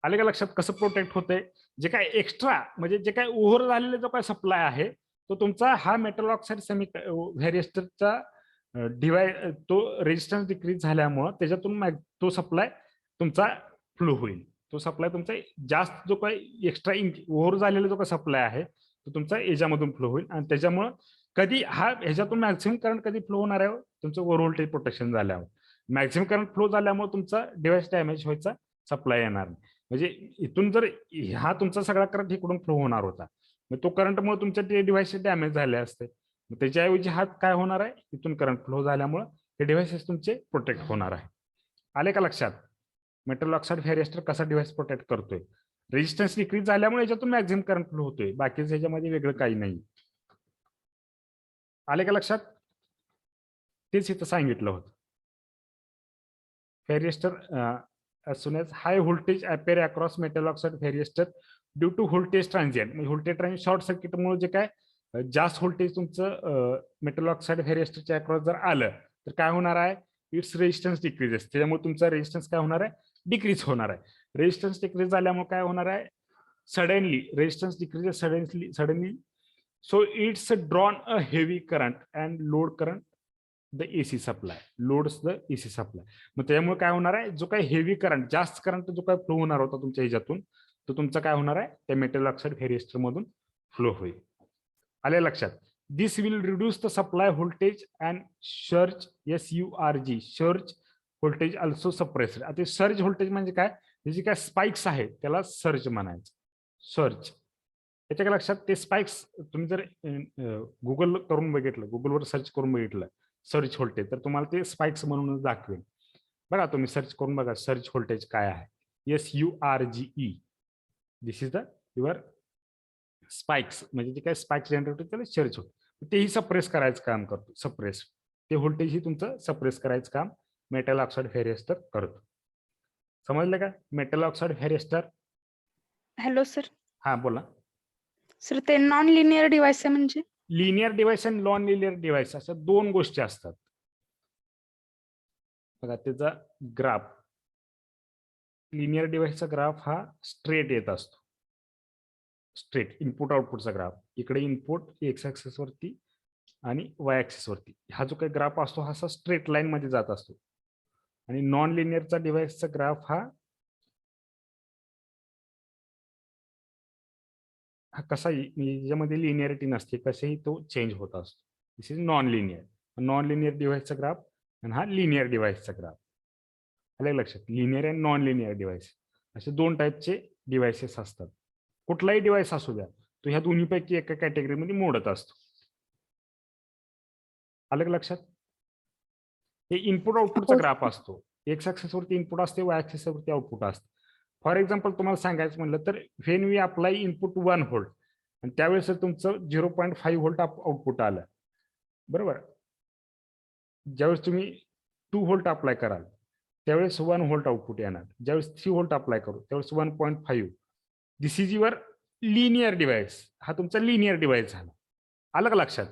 आले का लक्षात कसं प्रोटेक्ट होते? जे काय एक्स्ट्रा म्हणजे जे काय ओव्हर झालेला जो काय सप्लाय आहे तो तुमचा हा मेटल ऑक्साईड सेमी व्हेरिएस्टरचा तो रेजिस्टन्स डिक्रीज झाल्यामुळं त्याच्यातून तो सप्लाय तुमचा फ्लो होईल. तो सप्लाय तुमचा जास्त जो काही एक्स्ट्रा ओव्हर झालेला जो काही सप्लाय आहे तो तुमचा याच्यामधून फ्लो होईल आणि त्याच्यामुळं कधी ह्याच्यातून मॅक्सिमम करंट कधी फ्लो होणार आहे तुमचं ओव्हर व्होल्टेज प्रोटेक्शन झाल्यावर. मॅक्सिमम करंट फ्लो झाल्यामुळे तुमचा डिव्हाइस डॅमेज व्हायचा सप्लाय येणार नाही. म्हणजे इथून जर हा तुमचा सगळा करंट इकडून फ्लो होणार होता मग तो करंटमुळे तुमच्या ते डिव्हाइसेस डॅमेज झाले असते. मग त्याच्याऐवजी हा काय होणार आहे इथून करंट फ्लो झाल्यामुळे हे डिव्हाइसेस तुमचे प्रोटेक्ट होणार आहे. आले का लक्षात? मेटल ऑक्साईड व्हेरिएस्टर कसा डिव्हाइस प्रोटेक्ट करतोय? रेजिस्टन्स डिक्रीज झाल्यामुळे याच्यातून मॅक्सिमम करंट फ्लो होतोय, बाकीच ह्याच्यामध्ये वेगळं काही नाही. आले का लक्षात? तेच इथं सांगितलं होतं. व्हेरिएस्टर as soon as high voltage appear across metal oxide varioster due to voltage transient, म्हणजे व्होल्टेज ट्रान्झिएंट शॉर्ट सर्किटमुळे जे काय जास्त व्होल्टेज तुमचं मेटल ऑक्साईड व्हेरिएस्टरच्या अक्रॉस जर आलं तर काय होणार आहे? इट्स रेजिस्टन्स डिक्रीजेस, त्याच्यामुळे तुमचा रेजिस्टन्स काय होणार आहे? डिक्रीज होणार आहे. रेजिस्टन्स डिक्रीज झाल्यामुळे काय होणार आहे? Suddenly resistance decreases suddenly so it's drawn a heavy current and load current the AC supply, loads the AC supply. मग त्यामुळे काय होणार आहे? जो काही हेवी करंट, जास्त करंट जो काही फ्लो होणार होता तुमच्या ह्याच्यातून तो तुमचा काय होणार आहे? त्या मेटल ऑक्साईड व्हेरिएस्टर मधून फ्लो होईल. आले लक्षात? This will reduce the supply voltage and surge SURG, surge voltage also suppressed. आता सर्ज व्होल्टेज म्हणजे काय? जे काय स्पाइक्स आहे त्याला सर्ज म्हणायचं, सर्ज. त्याच्या काय लक्षात? ते स्पाइक्स तुम्ही जर गुगल करून बघितलं, गुगलवर सर्च करून बघितलं सर्ज व्होल्टेज तर तुम्हाला ते स्पाइक्स म्हणूनच दाखवेल. बघा तुम्ही सर्च करून बघा सर्ज व्होल्टेज काय आहे. SURGE, this is the your spikes, म्हणजे जे काय स्पाइक्स जनरेट होते त्याला सर्ज होते. तेही सप्रेस करायचं काम करतो, सप्रेस. ते व्होल्टेज ही तुमचं सप्रेस करायचं काम मेटल ऑक्साईड व्हेरिएस्टर करतो. समजलं का? Metal oxide varistor. Hello sir. हा बोला. सर ते नॉन लिनियर डिव्हाइस आहे म्हणजे? लिनियर डिव्हाइस आणि नॉन लिनियर डिव्हाइस अशा दोन गोष्टी असतात. बघा त्याचा ग्राफ, लिनियर डिव्हाइसचा ग्राफ हा स्ट्रेट येत असतो, स्ट्रेट इनपुट आउटपुटचा ग्राफ. इकडे इनपुट एक्स ऍक्सिस वरती आणि वाय ऍक्सिस वरती हा जो काही ग्राफ असतो हा असा स्ट्रेट लाईन मध्ये जात असतो. आणि नॉन लिनियरचा डिव्हाइसचा ग्राफ हा कसाही याच्यामध्ये लिनियरिटी नसते, कसेही तो चेंज होत असतो. This is non linear. Non linear डिव्हाइसचा ग्राफ आणि हा लिनियर डिव्हाइसचा ग्राफ. आलं लक्षात? Linear and non linear device असे दोन टाईपचे डिव्हाइसेस असतात. कुठलाही डिव्हाइस असू द्या तो ह्या दोन्हीपैकी एका कॅटेगरीमध्ये मोडत असतो. आलं लक्षात? हे इनपुट आउटपुटचा ग्राफ असतो. एक्स ऍक्सिस वरती इनपुट असते, वाय ऍक्सिस वरती आउटपुट असते. फॉर एक्झाम्पल तुम्हाला सांगायचं म्हणलं तर when we apply input 1 volt आणि त्यावेळेस तुमचं 0.5 व्होल्ट आउटपुट आलं, बरोबर. ज्यावेळेस तुम्ही 2 व्होल्ट अप्लाय कराल त्यावेळेस 1 व्होल्ट आउटपुट येणार. ज्यावेळेस 3 व्होल्ट अप्लाय करू त्यावेळेस 1.5. दिस इज युअर लिनियर डिव्हाइस. हा तुमचा लिनियर डिव्हाइस झाला. आलं का लक्षात?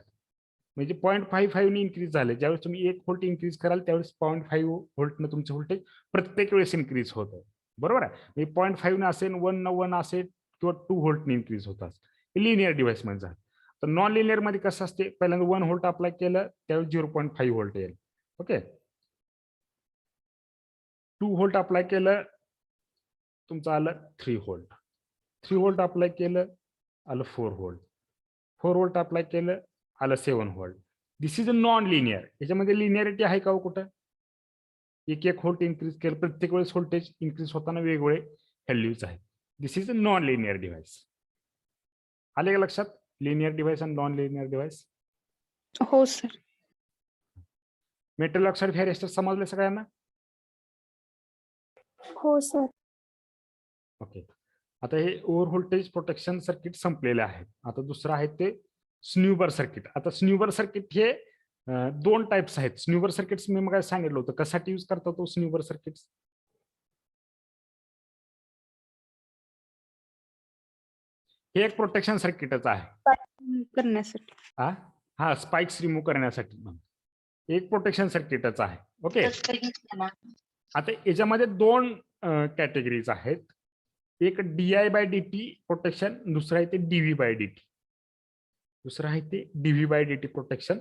म्हणजे 0.55 ने इन्क्रीज झाले. ज्यावेळेस तुम्ही 1 व्होल्ट इन्क्रीज कराल त्यावेळेस 0.5 व्होल्टनं तुमचं व्होल्टेज प्रत्येक वेळेस इन्क्रीज होतं, बरोबर आहे. म्हणजे 0.5 ने असेल, 1 असेल किंवा 2 व्होल्टने इन्क्रीज होत असते. लिनियर डिव्हाइस मध्ये झालं. तर नॉन लिनियर मध्ये कसं असते? पहिल्यांदा 1 व्होल्ट अप्लाय केलं त्यावेळेस 0.5 व्होल्ट येईल. ओके. 2 व्होल्ट अप्लाय केलं तुमचं आलं 3 व्होल्ट. 3 व्होल्ट अप्लाय केलं आलं 4 व्होल्ट. 4 व्होल्ट अप्लाय केलं आलं 7 volt. This is a non linear. याच्यामध्ये लिनियरिटी आहे का हो कुठं? एक व्होल्ट इन्क्रीज केलं, प्रत्येक वेळेस व्होल्टेज इन्क्रीज होताना वेगवेगळे व्हॅल्यूज आहेत. This is a non linear device. आले का लक्षात? लिनियर डिव्हाइस आणि नॉन लिनियर डिव्हाइस. हो सर. मेटल ऑक्साईड व्हेरिएस्टर समजले सगळ्यांना? हो सर. ओके. आता हे ओव्हर व्होल्टेज प्रोटेक्शन सर्किट संपलेले आहे. आता दुसरं आहे ते स्न्यूबर सर्किट. आता स्न्यूबर सर्किट हे दोन टाइप्स आहेत. स्न्यूबर सर्किट्स मी मग सांगितलं होतं कशासाठी यूज करता तो स्न्यूबर सर्किट्स. हे एक प्रोटेक्शन सर्किटच आहे. करण्यासाठी. हा हा स्पाइक्स रिमूव्ह करण्यासाठी एक प्रोटेक्शन सर्किटच आहे. ओके, आता याच्यामध्ये दोन कॅटेगरीज आहेत. एक DI बाय DT प्रोटेक्शन, दुसरं आहे ते DV बाय DT. दुसरं आहे ते DV बाय DT प्रोटेक्शन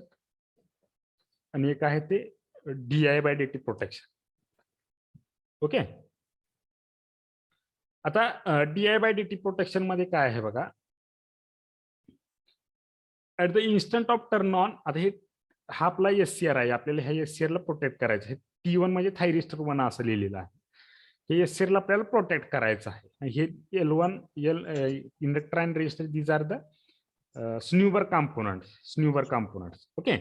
आणि एक आहे ते DI by DT protection. Okay, आता DI बाय DT प्रोटेक्शन मध्ये काय आहे बघा, at the instant of turn on. आता हे हा आपला SCR आहे, आपल्याला ह्या SCR ला प्रोटेक्ट करायचं आहे. T1 म्हणजे थायरिस्टर 1 असं लिहिलेलं आहे. हे SCR ला आपल्याला प्रोटेक्ट करायचं आहे. हे L1 inductor and resistor, these are the snubber components. Okay,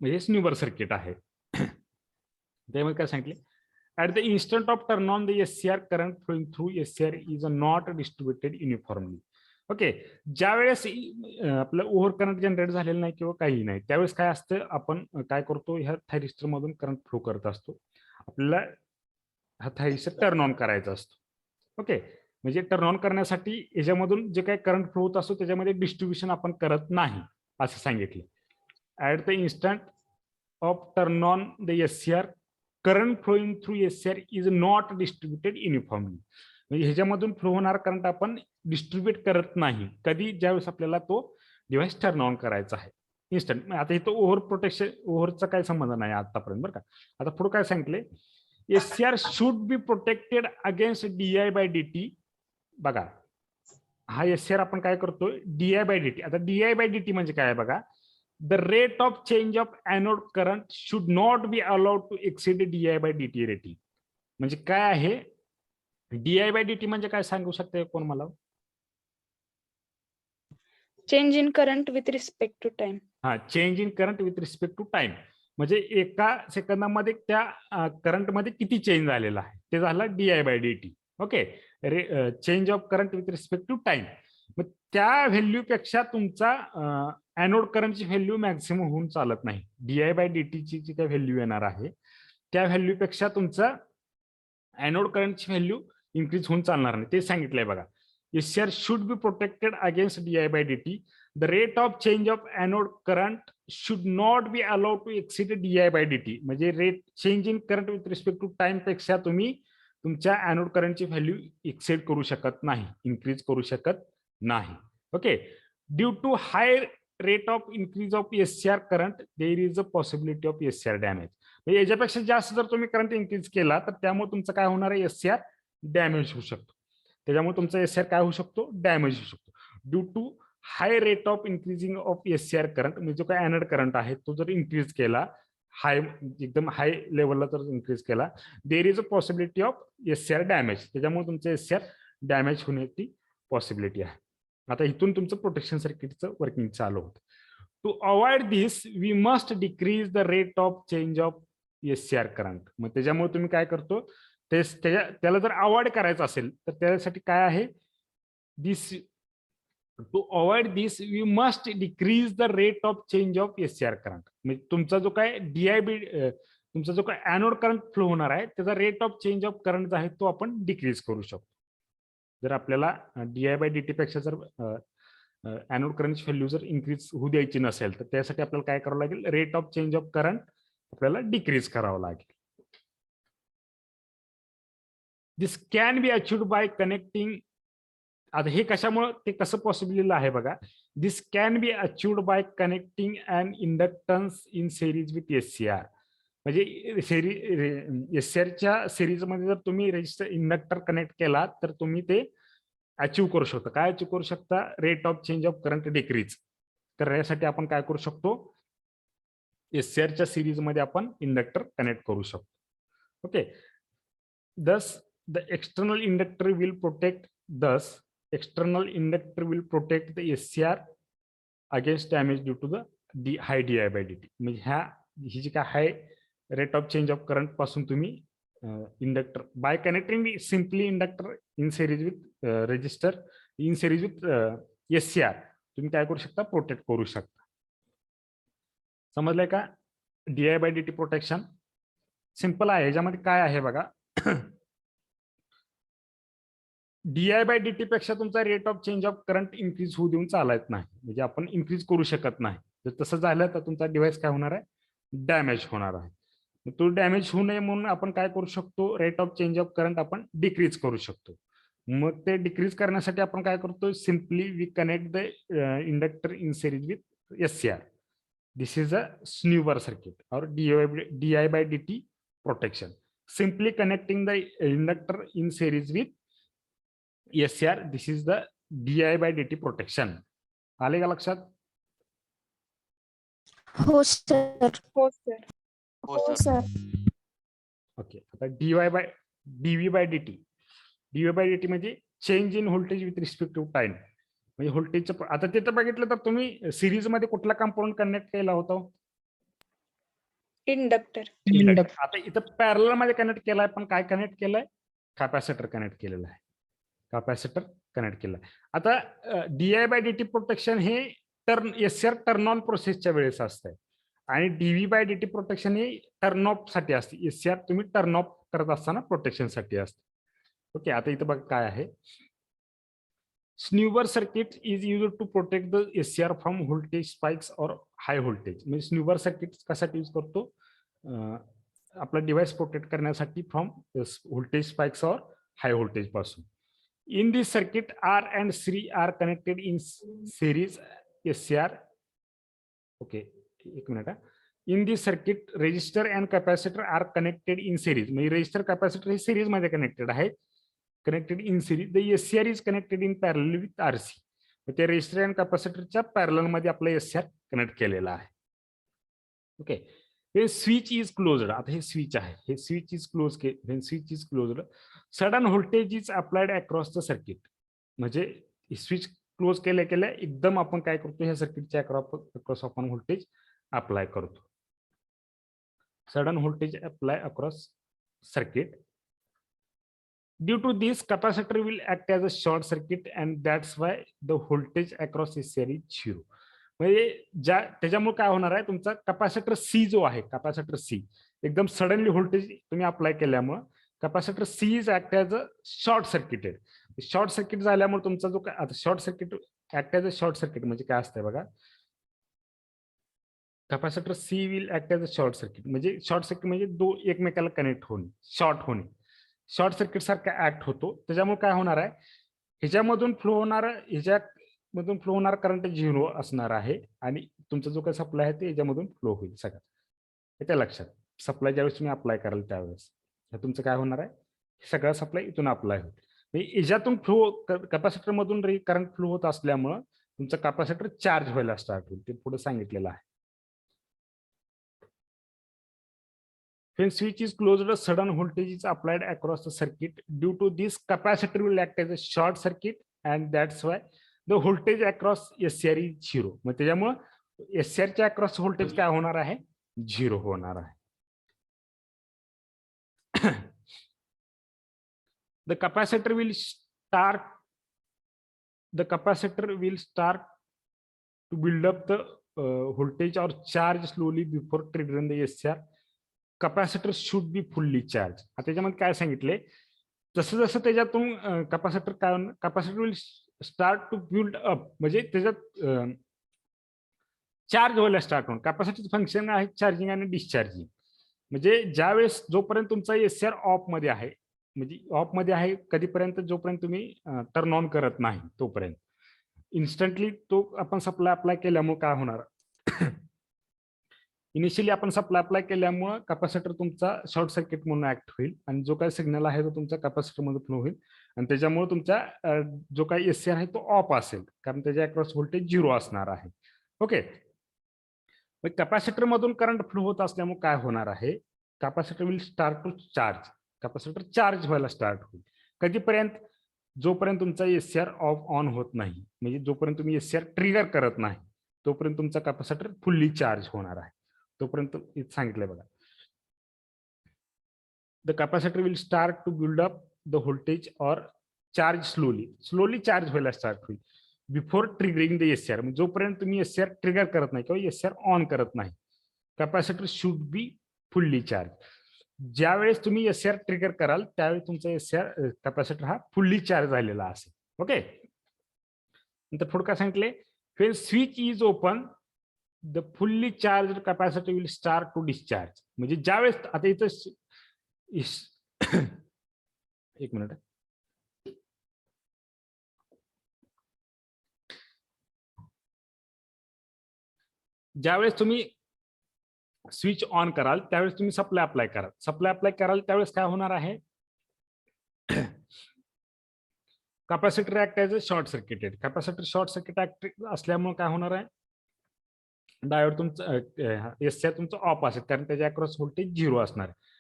म्हणजे स्न्यूबर सर्किट आहे. त्यामुळे काय सांगितले, at the instant of turn on the SCR current flowing through SCR is not distributed uniformly. Okay, ज्या वेळेस आपलं ओव्हर करंट जनरेट झालेलं नाही किंवा काही नाही, त्यावेळेस काय असतं, आपण काय करतो, ह्या थायरिस्टर मधून करंट फ्लो करत असतो. आपल्याला हा थायरिस्टर टर्न ऑन करायचा असतो. ओके, म्हणजे टर्न ऑन करण्यासाठी याच्यामधून जे काही करंट फ्लो होत असतो त्याच्यामध्ये डिस्ट्रीब्युशन आपण करत नाही असं सांगितलं. At the instant of turn on the SCR current flowing through SCR is not distributed uniformly. म्हणजे ह्याच्यामधून फ्लो होणार करंट आपण डिस्ट्रीब्युट करत नाही कधी, ज्यावेळेस आपल्याला तो डिव्हाइस टर्न ऑन करायचा आहे इन्स्टंट. आता इथं ओव्हरचा काय संबंध नाही आतापर्यंत बरं का. आता पुढे काय सांगितले, SCR should be protected against DI by DT. बघा, हा SCR आपण काय करतो, DI बाय DT. आता DI बाय DT म्हणजे काय बघा, the rate of change of anode current should not be allowed to exceed DI by DT rating. म्हणजे काय आहे DI बाय DT म्हणजे काय सांगू शकते कोण मला? Change in current with respect to time. हा, change in current with respect to time. म्हणजे एका सेकंदामध्ये त्या करंटमध्ये किती चेंज झालेला आहे ते झाला DI by DT. Okay, change of current with respect to time. मग त्या व्हॅल्यूपेक्षा तुमचा एनोड करंटची व्हॅल्यू मॅक्सिमम होऊन चालत नाही. DI बाय DT ची जी काही व्हॅल्यू येणार आहे त्या व्हॅल्यूपेक्षा तुमचा एनोड करंटची व्हॅल्यू इन्क्रीज होऊन चालणार नाही. ते सांगितलंय बघा, SCR should be protected against DI by DT. The rate of change of anode current should not be allowed to exceed DI by DT. म्हणजे rate change in current with respect to time पेक्षा तुम्ही तुमच्या एनोड करंटची व्हॅल्यू एक्सेड करू शकत नाही, इन्क्रीज करू शकत नाही. Okay, due to high rate of increase of SCR current there is a possibility of SCR damage. म्हणजे याच्यापेक्षा जास्त जर तुम्ही करंट इन्क्रीज केला तर त्यामुळे तुमचं काय होणार आहे, SCR डॅमेज होऊ शकतो. त्याच्यामुळे तुमचा SCR काय होऊ शकतो, डॅमेज होऊ शकतो. Due to high rate of increasing of SCR current, म्हणजे जो काय एनोड करंट आहे तो जर इन्क्रीज केला, हाय एकदम हाय लेवलला जर इन्क्रीज केला, there is a possibility of SCR damage. त्याच्यामुळे तुमचं SCR डॅमेज होण्याची पॉसिबिलिटी आहे. आता इथून तुमचं प्रोटेक्शन सर्किटचं वर्किंग चालू होतं. To avoid this we must decrease the rate of change of SCR current. मग त्याच्यामुळे तुम्ही काय करतो, त्याला जर अवॉइड करायचं असेल तर त्यासाठी काय आहे, this to avoid this we must decrease the rate of change of SCR current. म्हणजे तुमचा जो काय तुमचा जो काय एनोड करंट फ्लो होणार आहे त्याचा rate of change of current जो आहे तो आपण डिक्रीज करू शकतो. जर आपल्याला DI बाय DT पेक्षा जर एनोड करंटची व्हॅल्यू जर इन्क्रीज होऊ द्यायची नसेल तर त्यासाठी आपल्याला काय करावं लागेल, rate of change of current आपल्याला डिक्रीज करावं लागेल. This can be achieved by connecting. आता हे कशामुळे ते कसं पॉसिबल आहे बघा, this can be achieved by connecting and inductance in series with SCR. म्हणजे SCRच्या सिरीज मध्ये जर तुम्ही रेजिस्टर इंडक्टर कनेक्ट केला तर तुम्ही ते अचीव्ह करू शकता. काय अचीव्ह करू शकता, rate of change of current decrease करण्यासाठी आपण काय करू शकतो, SCRच्या सिरीज मध्ये आपण इंडक्टर कनेक्ट करू शकतो. ओके, दस the external inductor will protect the SCR against damage due to the high DI by DT. म्हणजे ही जी काय high rate of change of current पासून तुम्ही inductor by connecting simply inductor in series with resistor in series with SCR तुम्ही काय करू शकता, प्रोटेक्ट करू शकता. समजलंय का? DI by DT protection simple आहे. याच्यामध्ये काय आहे बघा, DI/dt पेक्षा तुमचा rate of change of current increase होऊ देऊन चालत नाही, म्हणजे आपण इन्क्रीज करू शकत नाही. जर तसं झालं तर तुमचा डिव्हाइस काय होणार आहे, डॅमेज होणार आहे. तो डॅमेज होऊ नये म्हणून आपण काय करू शकतो, rate of change of current आपण डिक्रीज करू शकतो. मग ते डिक्रीज करण्यासाठी आपण काय करतो, simply we connect the inductor in series with SCR. This is a snubber circuit or DI/dt protection. Simply connecting the inductor in series with SCR. This is the DI/dt protection. आले का लक्षात? हो सर. हो सर. हो सर. ओके. आता dV/dt म्हणजे change in voltage with respect to time. म्हणजे व्होल्टेजचं आता तिथं बघितलं तर तुम्ही सिरीज मध्ये कुठला कंपोनंट कनेक्ट केला होता? इंडक्टर. आता इथं पॅरलल मध्ये कनेक्ट केलाय, पण काय कनेक्ट केलंय, कॅपॅसिटर कनेक्ट केलेलं आहे. कॅपॅसिटर कनेक्ट केलं. आता DI/dt प्रोटेक्शन हे SCR टर्न ऑन प्रोसेसच्या वेळेस असतंय आणि DV/dt प्रोटेक्शन हे टर्न ऑफ साठी असते. SCR तुम्ही टर्न ऑफ करत असताना प्रोटेक्शन साठी असते. ओके. आता इथं बघा काय आहे, snubber circuit is use to protect the SCR from voltage spikes or high voltage. म्हणजे स्न्यूबर सर्किट कशासाठी यूज करतो, आपला डिव्हाइस प्रोटेक्ट करण्यासाठी from voltage spikes or high voltage पासून. In this circuit, R and C are connected in series SCR. Okay, एक minute. In this circuit, resistor and capacitor are connected in series. म्हणजे रेजिस्टर कॅपॅसिटर हे सिरीज मध्ये कनेक्टेड आहे. Connected in series. The SCR is connected in parallel with RC. ते रेजिस्टर अँड कॅपॅसिटरच्या पॅरलल मध्ये आपला SCR कनेक्ट केलेला आहे. ओके. हे स्विच इज क्लोज्ड. आता हे स्विच आहे, हे switch is close when switch is closed sudden voltage is applied across the circuit. म्हणजे स्विच क्लोज केल्या केल्या एकदम आपण काय करतो, ह्या सर्किटच्या अक्रॉस आपण व्होल्टेज अप्लाय करतो. Sudden voltage apply across circuit. Due to this capacitor will act as a short circuit and that's why the voltage across SCR is 0. म्हणजे त्याच्यामुळे काय होणार आहे, तुमचा कॅपॅसिटर C जो आहे, कॅपॅसिटर C एकदम सडनली व्होल्टेज तुम्ही अप्लाय केल्यामुळे capacitor C is act as a short circuited. Short circuit झाल्यामुळे तुमचा जो आता short circuit act as a short circuit म्हणजे काय असतंय बघा, capacitor C will act as a short circuit. म्हणजे शॉर्ट सर्किट म्हणजे एकमेकाला कनेक्ट होणे, शॉर्ट होणे, शॉर्ट सर्किट सारखा ऍक्ट होतो. त्याच्यामुळे काय होणार आहे, ह्याच्यामधून फ्लो होणार करंट 0 असणार आहे आणि तुमचा जो काही सप्लाय आहे ते याच्यामधून फ्लो होईल सगळं. येते लक्षात? सप्लाय ज्यावेळेस तुम्ही अप्लाय कराल त्यावेळेस तुमचं काय होणार आहे, सगळा सप्लाय इथून अप्लाय होईल. याच्यातून फ्लो कॅपॅसिटर मधून करंट फ्लो होत असल्यामुळं तुमचं कॅपॅसिटर चार्ज व्हायला स्टार्ट होईल. ते पुढे सांगितलेलं आहे. When switch is closed, a sudden voltage is applied across the circuit. Due to this, capacitor will act as a short circuit, and that's why the voltage across SCR is 0. मग त्याच्यामुळे SCR च्या अक्रॉस व्होल्टेज काय होणार आहे, 0 होणार आहे. The capacitor will start to build up the voltage or charge slowly before triggering the SCR. Capacitor should be fully charge. आता त्याच्यामध्ये काय सांगितले, जसं जसं त्याच्यातून capacitor will start to build up. म्हणजे त्याच्यात चार्ज व्हायला स्टार्ट होऊन कॅपॅसिटीचं फंक्शन आहे चार्जिंग आणि डिस्चार्जिंग. म्हणजे ज्यावेळेस जोपर्यंत तुमचा SCR ऑफ मध्ये आहे, म्हणजे ऑफ मध्ये आहे कधीपर्यंत, जोपर्यंत तुम्ही टर्न ऑन करत नाही तोपर्यंत इन्स्टंटली तो आपण सप्लाय अप्लाय केल्यामुळे काय होणार, इनिशियली आपण सप्लाय अप्लाय केल्यामुळे कॅपॅसिटर तुमचा शॉर्ट सर्किट म्हणून ऍक्ट होईल आणि जो काही सिग्नल आहे तो तुमच्या कॅपॅसिटर मध्ये फ्लो होईल आणि त्याच्यामुळे तुमचा जो काही SCR आहे तो ऑफ असेल, कारण त्याच्या अक्रॉस व्होल्टेज 0 असणार आहे. ओके. कॅपॅसिटर मधून करंट फ्लो होत असल्यामुळे काय होणार आहे, capacitor will start to charge. Capacitor charge व्हायला स्टार्ट होईल. कधीपर्यंत, जोपर्यंत तुमचा SCR ऑफ ऑन होत नाही, म्हणजे जोपर्यंत तुम्ही SCR ट्रिगर करत नाही तोपर्यंत तुमचा कॅपॅसिटर फुल्ली चार्ज होणार आहे. तोपर्यंत सांगितलंय बघा, the capacitor will start to build up the voltage और चार्ज स्लोली चार्ज व्हायला स्टार्ट होईल बिफोर ट्रिगरिंग द SCR. जोपर्यंत तुम्ही SCR ट्रिगर करत नाही किंवा SCR ऑन करत नाही, capacitor should be fully charge. ज्यावेळेस तुम्ही एससीआर ट्रिगर कराल त्यावेळी तुमचा एससीआर कॅपॅसिटर हा फुल्ली चार्ज झालेला असेल. ओके, नंतर पुढे काय सांगितले, when switch is open the fully charged capacity will start to discharge. म्हणजे ज्यावेळेस आता इथं एक मिनिट, ज्यावेळेस तुम्ही स्विच ऑन कराल त्यावेळेस तुम्ही सप्लाय अप्लाय कराल. सप्लाय अप्लाय कराल त्यावेळेस काय होणार आहे, capacitor act as a short circuited. Capacitor short circuit act असल्यामुळे काय होणार आहे, डायोड तुमचं एससीआर तुमचं ऑफ असेल कारण त्याच्या अक्रॉस व्होल्टेज 0 असणार आहे.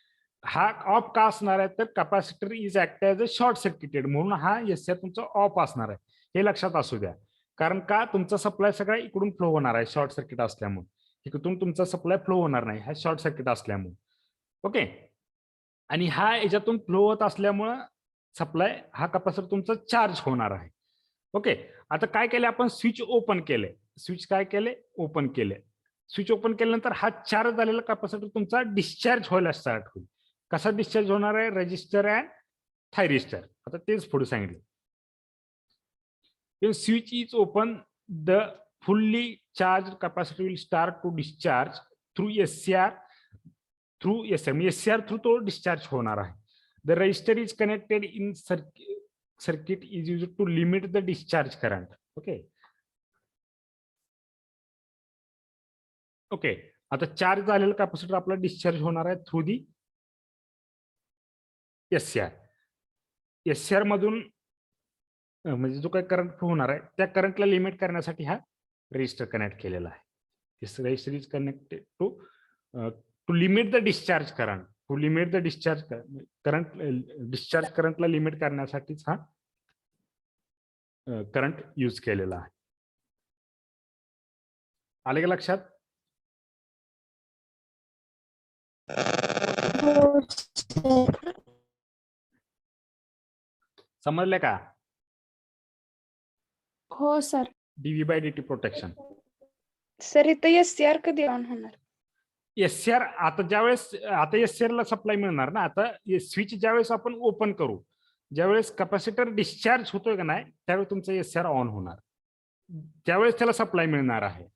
हा ऑफ का असणार आहे तर capacitor is act as a short circuited म्हणून हा एससीआर तुमचा ऑफ असणार आहे. हे लक्षात असू द्या, कारण का तुमचा सप्लाय सगळा इकडून फ्लो होणार आहे शॉर्ट सर्किट असल्यामुळे. इकडून तुमचा सप्लाय फ्लो होणार नाही, हा शॉर्ट सर्किट असल्यामुळे. ओके, आणि हा याच्यातून फ्लो होत असल्यामुळं सप्लाय हा कॅपॅसिटर तुमचा चार्ज होणार आहे. ओके, आता काय केलं आपण, स्विच ओपन केले. स्विच काय केले, ओपन केले. स्विच ओपन केल्यानंतर हा चार्ज झालेला कॅपॅसिटर तुमचा डिस्चार्ज व्हायला स्टार्ट होईल. कसा डिस्चार्ज होणार आहे, रेजिस्टर अँड थायरिस्टर. आता तेच पुढे सांगितलं. When switch is open, the fully charged capacitor will start to discharge through SCR. Through SCR through तो discharge होणार आहे. The resistor is connected in circuit is used to limit the discharge current. Okay. Okay, आता चार्ज झालेला कॅपॅसिटर आपला डिस्चार्ज होणार आहे थ्रू दी एससीआर. एससीआर मधून म्हणजे जो काही करंट फ्लो होणार आहे त्या करंटला लिमिट करण्यासाठी हा रेजिस्टर कनेक्ट केलेला आहे. This resistor is connected to limit the discharge current. To limit the discharge current, discharge करंटला लिमिट करण्यासाठीच हा करंट यूज केलेला आहे. आले का लक्षात? हो सर. समजले का? हो sir. DV by DT protection. Sir इथं एससीआर कधी ऑन होणार? एससीआर आता ज्यावेळेस आता एससीआर ला सप्लाय मिळणार ना. आता स्विच ज्यावेळेस आपण ओपन करू, ज्यावेळेस कॅपॅसिटर डिस्चार्ज होतोय का नाही त्यावेळेस तुमचं एससीआर ऑन होणार, त्यावेळेस त्याला सप्लाय मिळणार आहे.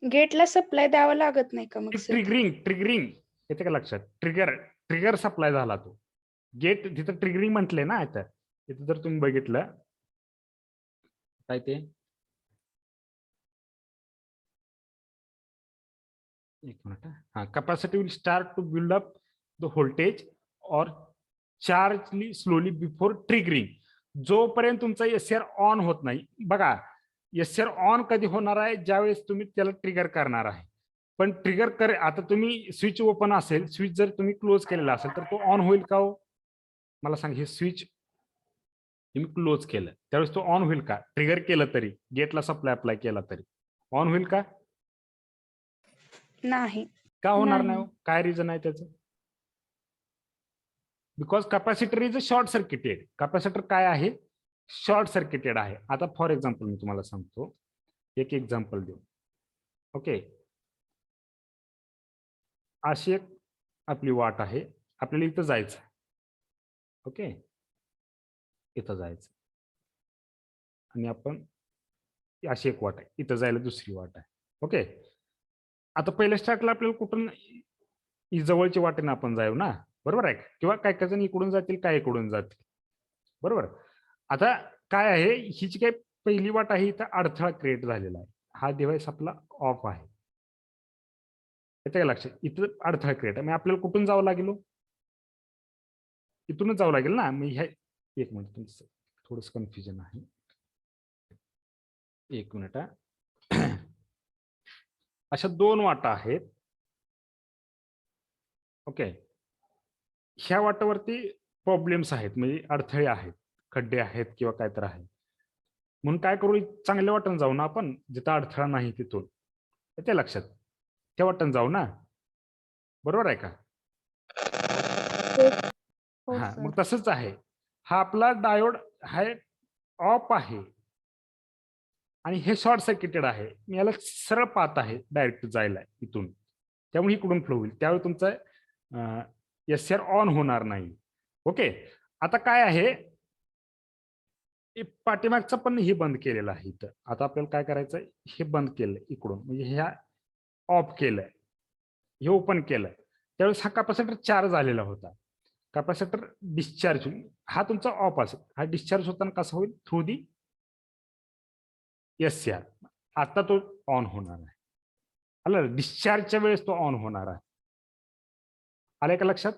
गेटला सप्लाय द्यावा लागत नाही का मग? ट्रिगरिंग येते का लक्षात? ट्रिगर सप्लाय झाला तो. गेट तिथं ट्रिगरिंग म्हटले ना. इथं जर तुम्ही बघितलं काय ते, एक मिनिट. हा, capacity will start to build up the voltage और चार्ज स्लोली बिफोर ट्रिगरिंग. जोपर्यंत तुमचा एससीआर ऑन होत नाही, बघा एससीआर ऑन कधी होणार आहे, ज्यावेळेस तुम्ही त्याला ट्रिगर करणार आहे. पण ट्रिगर आता तुम्ही स्विच ओपन असेल, स्विच जर तुम्ही क्लोज केलेला असेल तर तो ऑन होईल का हो? मला सांग, हे स्विच तुम्ही क्लोज केलं त्यावेळेस तो ऑन होईल का? ट्रिगर केलं तरी, गेटला सप्लाय अप्लाय केला तरी ऑन होईल का? नाही. का होणार नाही. नाही? काय रिझन आहे त्याचं? Because capacitor is a short circuited. Capacitor काय आहे? शॉर्ट सर्किटेड आहे. आता फॉर एक्झाम्पल मी तुम्हाला सांगतो, एक एक्झाम्पल देऊ. ओके, अशी एक आपली वाट आहे, आपल्याला इथं जायचं. ओके, इथं जायचं आणि आपण अशी एक वाट आहे, इथं जायला दुसरी वाट आहे. ओके, आता पहिल्या स्टार्टला आपल्याला कुठून जवळची वाटेने आपण जाऊ ना, बरोबर आहे? किंवा काय काय जण इकडून जातील, काय इकडून जातील, बरोबर. आता काय आहे, ही जी काही पहिली वाट आहे इथं अडथळा क्रिएट झालेला आहे. हा डिव्हाइस आपला ऑफ आहे, येते का लक्षात? इथं अडथळा क्रिएट आहे, मग आपल्याला कुठून जावं लागेल? इथूनच जावं लागेल ना. मग ह्या एक मिनिट, तुमचं थोडंसं कन्फ्युजन आहे, एक मिनिट. अशा दोन वाटा आहेत. ओके, ह्या वाटावरती प्रॉब्लेम्स आहेत, म्हणजे अडथळे आहेत, खड्डे आहेत किंवा काय तर आहे. म्हणून काय करू, चांगल्या वाटण जाऊ ना आपण, जिथं अडथळा नाही तिथून. येते लक्षात? त्या वाटण जाऊ ना, बरोबर आहे का? हो हा, सर. मग तसंच आहे. हा आपला डायोड हा ऑफ आहे आणि हे शॉर्ट सर्किटेड आहे. मी याला सरळ पाहत आहे डायरेक्ट जायला इथून. त्यामुळे इकडून फ्लो होईल, त्यावेळी तुमचा SCR ऑन होणार नाही. ओके, आता काय आहे, पाठीमागचं पण हे बंद केलेलं आहे इथं. आता आपल्याला काय करायचं, हे बंद केलंय इकडून, म्हणजे ह्या ऑफ केलंय, हे ओपन केलंय. त्यावेळेस हा कॅपॅसिटर चार्ज झालेला होता. कॅपॅसिटर डिस्चार्ज, हा तुमचा ऑफ असेल, हा डिस्चार्ज होताना कसा होईल, थ्रू दी SCR. आता तो ऑन होणार आहे. आलं, डिस्चार्जच्या वेळेस तो ऑन होणार आहे. आले का लक्षात?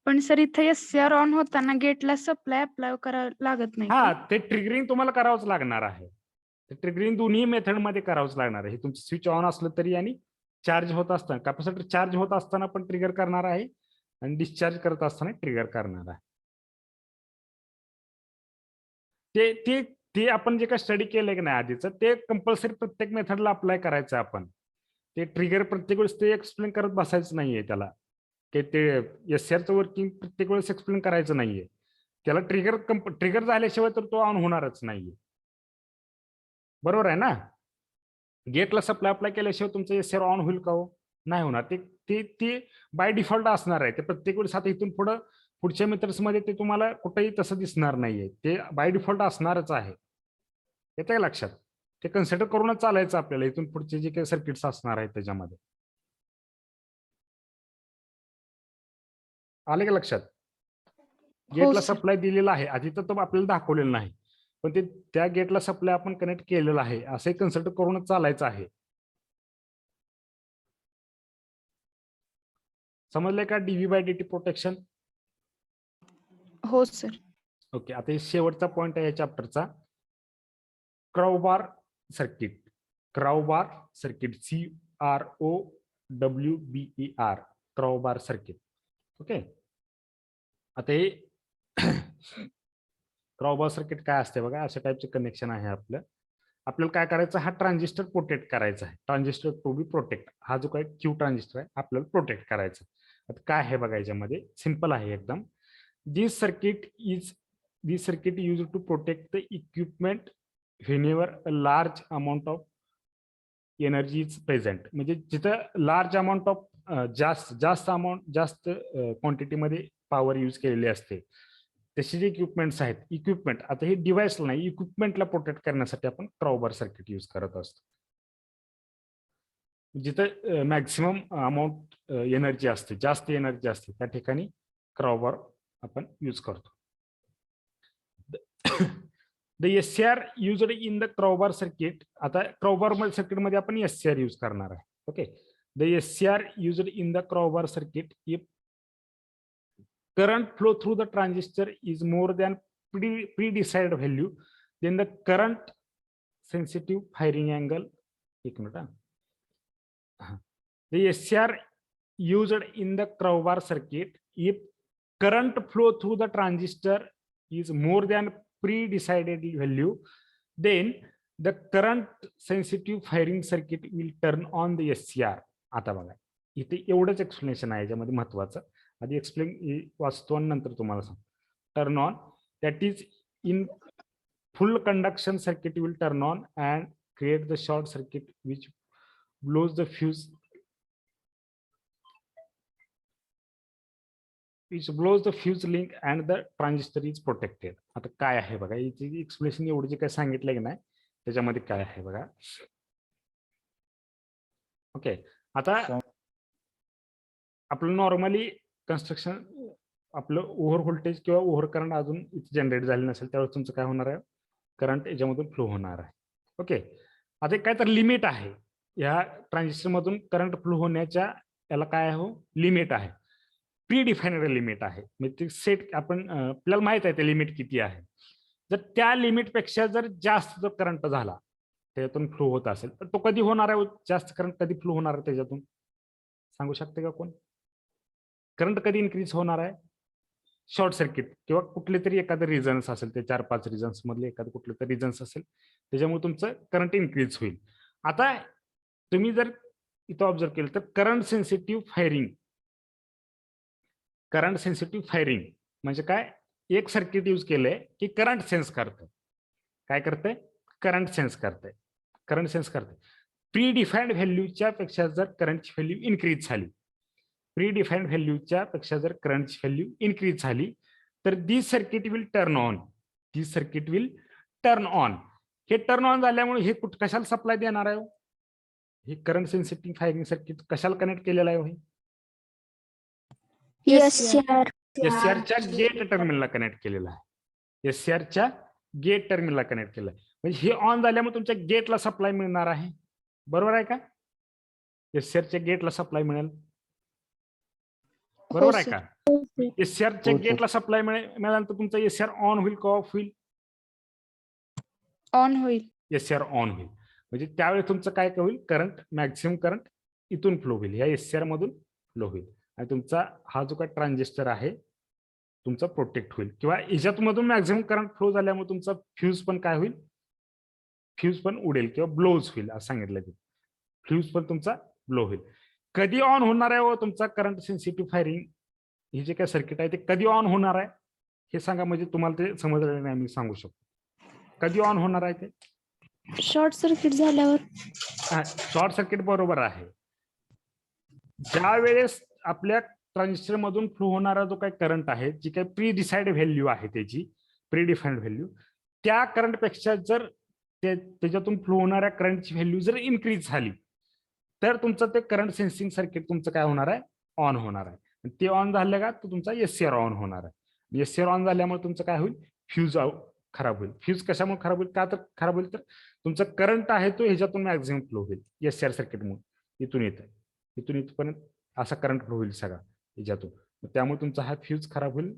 पण सर इथे SCR ऑन होताना गेटला सप्लाय अप्लाय करावं लागत नाही हा, का? ते ट्रिगरिंग तुम्हाला करावंच लागणार आहे. ते ट्रिगरिंग दोन्ही मेथड मध्ये करावंच लागणार आहे. हे तुमचं स्विच ऑन असलं तरी आणि चार्ज होत असताना, कॅपॅसिटर चार्ज होत असताना पण ट्रिगर करणार आहे आणि डिस्चार्ज करत असताना ट्रिगर करणार आहे. ते ते ते आपण जे काय स्टडी केलंय की नाही आधीचं, ते कंपल्सरी प्रत्येक मेथडला अप्लाय करायचं आपण. ते ट्रिगर प्रत्येक वेळेस ते एक्सप्लेन करत बसायचं नाहीये त्याला, की ते SCRचं वर्किंग प्रत्येक वेळेस एक्सप्लेन करायचं नाहीये. त्याला ट्रिगर झाल्याशिवाय तर तो ऑन होणारच नाहीये. बरोबर आहे ना? गेटला सप्लाय अप्लाय केल्याशिवाय तुमचं SCR ऑन होईल का हो? नाही होणार. ते ते ते बाय डिफॉल्ट असणार आहे. ते प्रत्येक वेळेस आता इथून पुढं पुढच्या मेथड्स मध्ये ते तुम्हाला कुठेही तसं दिसणार नाहीये. ते बाय डिफॉल्ट असणारच आहे. येतं का लक्षात? ते कन्सिडर करूनच चालायचं आपल्याला, इथून पुढचे जे काही सर्किट्स असणार आहेत त्याच्यामध्ये. आले का लक्षात? हो गेटला सर. सप्लाय दिलेला आहे, आधी तर तो आपल्याला दाखवलेला नाही, पण ते त्या गेटला सप्लाय आपण कनेक्ट केलेला आहे, असे कन्सिडर करूनच चालायचं आहे. समजलंय का DV/dt प्रोटेक्शन? हो सर. ओके, आता हे शेवटचा पॉइंट आहे या चॅप्टरचा, crowbar circuit. Crowbar circuit, CROWBER, crowbar circuit. Okay, आता हे क्रॉबार सर्किट काय असते बघा, अशा टाईपचे कनेक्शन आहे आपलं. आपल्याला काय करायचं, हा ट्रान्झिस्टर प्रोटेक्ट करायचा आहे. ट्रान्झिस्टर टू बी प्रोटेक्ट, हा जो काही क्यू ट्रान्झिस्टर आहे आपल्याला प्रोटेक्ट करायचा. आता काय आहे बघा, याच्यामध्ये सिंपल आहे एकदम. This circuit use to protect the equipment whenever a large amount of energy is present. म्हणजे जिथं लार्ज अमाऊंट ऑफ जास्त क्वांटिटीमध्ये पॉवर यूज केलेली असते, तसे जे इक्विपमेंट्स आहेत, इक्विपमेंट, आता हे डिव्हाइसला नाही, इक्विपमेंटला प्रोटेक्ट करण्यासाठी आपण क्रॉबार सर्किट यूज करत असतो. जिथं मॅक्सिमम अमाऊंट एनर्जी असते, जास्त एनर्जी असते, त्या ठिकाणी क्रॉबार आपण यूज करतो. The SCR used in the crowbar circuit. आता क्रॉबार सर्किट मध्ये आपण SCR यूज करणार आहे. Okay, the SCR used in the crowbar circuit if current flow through the transistor is more than pre-decided value, then the current sensitive firing angle, एक minute, the SCR used in the crowbar circuit, if current flow through the transistor is more than pre-decided value, then the current sensitive firing circuit will turn on the SCR. आता बघा, इथे एवढंच एक्सप्लेनेशन आहे याच्यामध्ये महत्वाचं. आधी एक्सप्लेन वाचतो आणि नंतर तुम्हाला सांग. Turn on, that is in full conduction circuit will turn on and create the short circuit which blows the fuse, link and the transistor is protected. आता काय आहे बघा, याची एक्सप्लेनेशन एवढं जे काय सांगितलंय की नाही त्याच्यामध्ये काय आहे बघा. ओके, आता आपलं नॉर्मली कन्स्ट्रक्शन, आपलं ओव्हर व्होल्टेज किंवा ओव्हर करंट अजून जनरेट झाले नसेल, त्यावेळेस तुमचं काय होणार आहे, करंट याच्यामधून फ्लो होणार आहे. ओके, आता काय तर लिमिट आहे, या ट्रान्झिस्टर मधून करंट फ्लो होण्याच्या याला काय आहे, लिमिट आहे, प्री डिफाईन्ड लिमिट आहे. म्हणजे ते सेट आपण, आपल्याला माहित आहे ते लिमिट किती आहे. जर त्या लिमिटपेक्षा जर जास्त जर करंट झाला त्याच्यातून फ्लो होत असेल, तर तो कधी होणार आहे, जास्त करंट कधी फ्लो होणार आहे त्याच्यातून, सांगू शकते का कोण? करंट कधी इन्क्रीज होणार आहे? शॉर्ट सर्किट किंवा कुठले तरी एखादं रिझन्स असेल, ते 4-5 रिझन्स मधले एखादं कुठलं तरी रिझन्स असेल, त्याच्यामुळे तुमचं करंट इन्क्रीज होईल. आता तुम्ही जर इथं ऑब्झर्व केलं तर करंट सेन्सिटिव्ह फायरिंग म्हणजे काय, एक सर्किट यूज केलंय की करंट सेन्स करतं. काय करतंय? करंट सेन्स करतंय. प्री डिफाईन्ड व्हॅल्यूच्या पेक्षा जर करंटची व्हॅल्यू इन्क्रीज झाली, प्री डिफाईन्ड व्हॅल्यूच्या पेक्षा जर करंटची व्हॅल्यू इन्क्रीज झाली, तर this circuit will turn on. This circuit will turn on. हे टर्न ऑन झाल्यामुळे हे कशाला सप्लाय देणार आहे? हे करंट सेन्सिटिव्ह फायरिंग सर्किट कशाला कनेक्ट केलेलं आहे? SCR. एससीआरच्या गेट टर्मिनलला कनेक्ट केलेला आहे. एससीआरच्या गेट टर्मिनलला कनेक्ट केलं आहे. म्हणजे हे ऑन झाल्यामुळे तुमच्या गेटला सप्लाय मिळणार आहे. बरोबर आहे का? एससीआरच्या गेटला सप्लाय मिळेल. बरोबर आहे का? एससीआरच्या गेटला सप्लाय मिळाल्यानंतर तुमचा एससीआर ऑन होईल का ऑफ होईल? ऑन होईल. एससीआर ऑन होईल. म्हणजे त्यावेळेस तुमचं काय होईल? करंट, मॅक्सिमम करंट इथून फ्लो होईल, या एससीआर मधून फ्लो होईल आणि तुमचा हा जो काही ट्रान्झिस्टर आहे तुमचा प्रोटेक्ट होईल. किंवा याच्यातून मॅक्सिमम करंट फ्लो झाल्यामुळे तुमचा फ्यूज पण काय होईल? फ्यूज पण उडेल किंवा ब्लोज होईल असं सांगितलं की फ्यूज पण तुमचा ब्लो होईल. कधी ऑन होणार आहे तुमचा करंट सेन्सिटिव्ह फायरिंग हे जे काय सर्किट आहे ते कधी ऑन होणार आहे हे सांगा, म्हणजे तुम्हाला ते समजलं नाही मी सांगू शकतो. कधी ऑन होणार आहे ते? शॉर्ट सर्किट झाल्यावर. शॉर्ट सर्किट बरोबर आहे. ज्या वेळेस आपल्या ट्रान्झिस्टर मधून फ्लो होणारा जो काही करंट आहे, जी काही प्री डिसाइड व्हॅल्यू आहे त्याची प्री डिफाईन्ड व्हॅल्यू, त्या करंट पेक्षा जर त्याच्यातून फ्लो होणाऱ्या करंटची व्हॅल्यू जर इन्क्रीज झाली तर तुमचं ते करंट सेन्सिंग सर्किट तुमचं काय होणार आहे? ऑन होणार आहे. ते ऑन झालं का तर तुमचा एससीआर ऑन होणार आहे. एससीआर ऑन झाल्यामुळे तुमचं काय होईल? फ्यूज खराब होईल. फ्यूज कशामुळे खराब होईल? का तर खराब होईल तर तुमचा करंट आहे तो ह्याच्यातून मॅक्झिमम फ्लो होईल एससीआर सर्किटमुळे. इथून येत आहे, इथून इथपर्यंत असा करंट फ्लो होईल सगळा ह्याच्यातून. त्यामुळे तुमचा हा फ्यूज खराब होईल.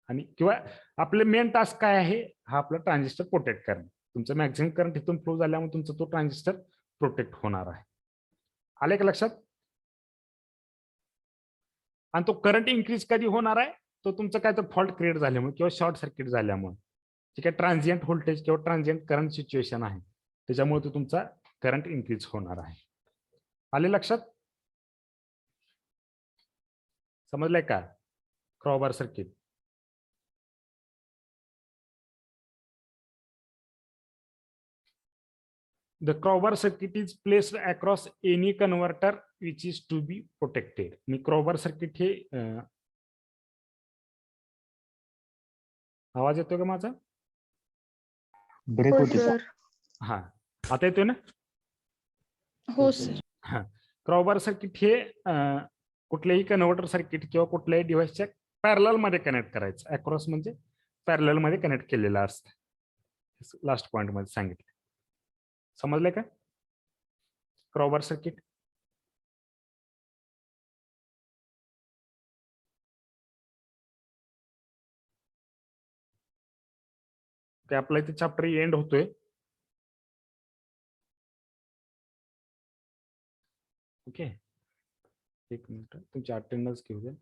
आणि किंवा आपले मेन टास्क काय आहे? हा आपला ट्रान्झिस्टर प्रोटेक्ट करणे. तुमचं मॅक्झिमम करंट इथून फ्लो झाल्यामुळे तुमचा तो ट्रान्झिस्टर प्रोटेक्ट होणार आहे. आले का लक्षात? आणि तो करंट इन्क्रीज कधी होणार आहे? तो तुमचं काय तर फॉल्ट क्रिएट झाल्यामुळे किंवा शॉर्ट सर्किट झाल्यामुळे, जे काय ट्रान्झिएंट व्होल्टेज किंवा ट्रान्झिएंट करंट सिच्युएशन आहे त्याच्यामुळे तो तुमचा करंट इन्क्रीज होणार आहे. आले लक्षात? समजलंय का? Crowbar circuit. The crowbar circuit is placed across any converter which is to be protected. Me crowbar circuit हे आवाज येतोय का माझा? ब्रेक हो होते. सर. हा, आता येतोय ना? हो सर. हा, क्रॉबार सर्किट हे कुठल्याही कन्व्हर्टर सर्किट किंवा कुठल्याही डिव्हाइसच्या पॅरलल मध्ये कनेक्ट करायचं. अक्रॉस म्हणजे पॅरलल मध्ये कनेक्ट केलेलं असतं. लास्ट पॉइंट मध्ये सांगितलं. समजलंय का? Crowbar circuit. ते आपला इथे चॅप्टर एंड होतोय. ओके, एक मिनिट तुमची अटेंडन्स घेऊ द्या.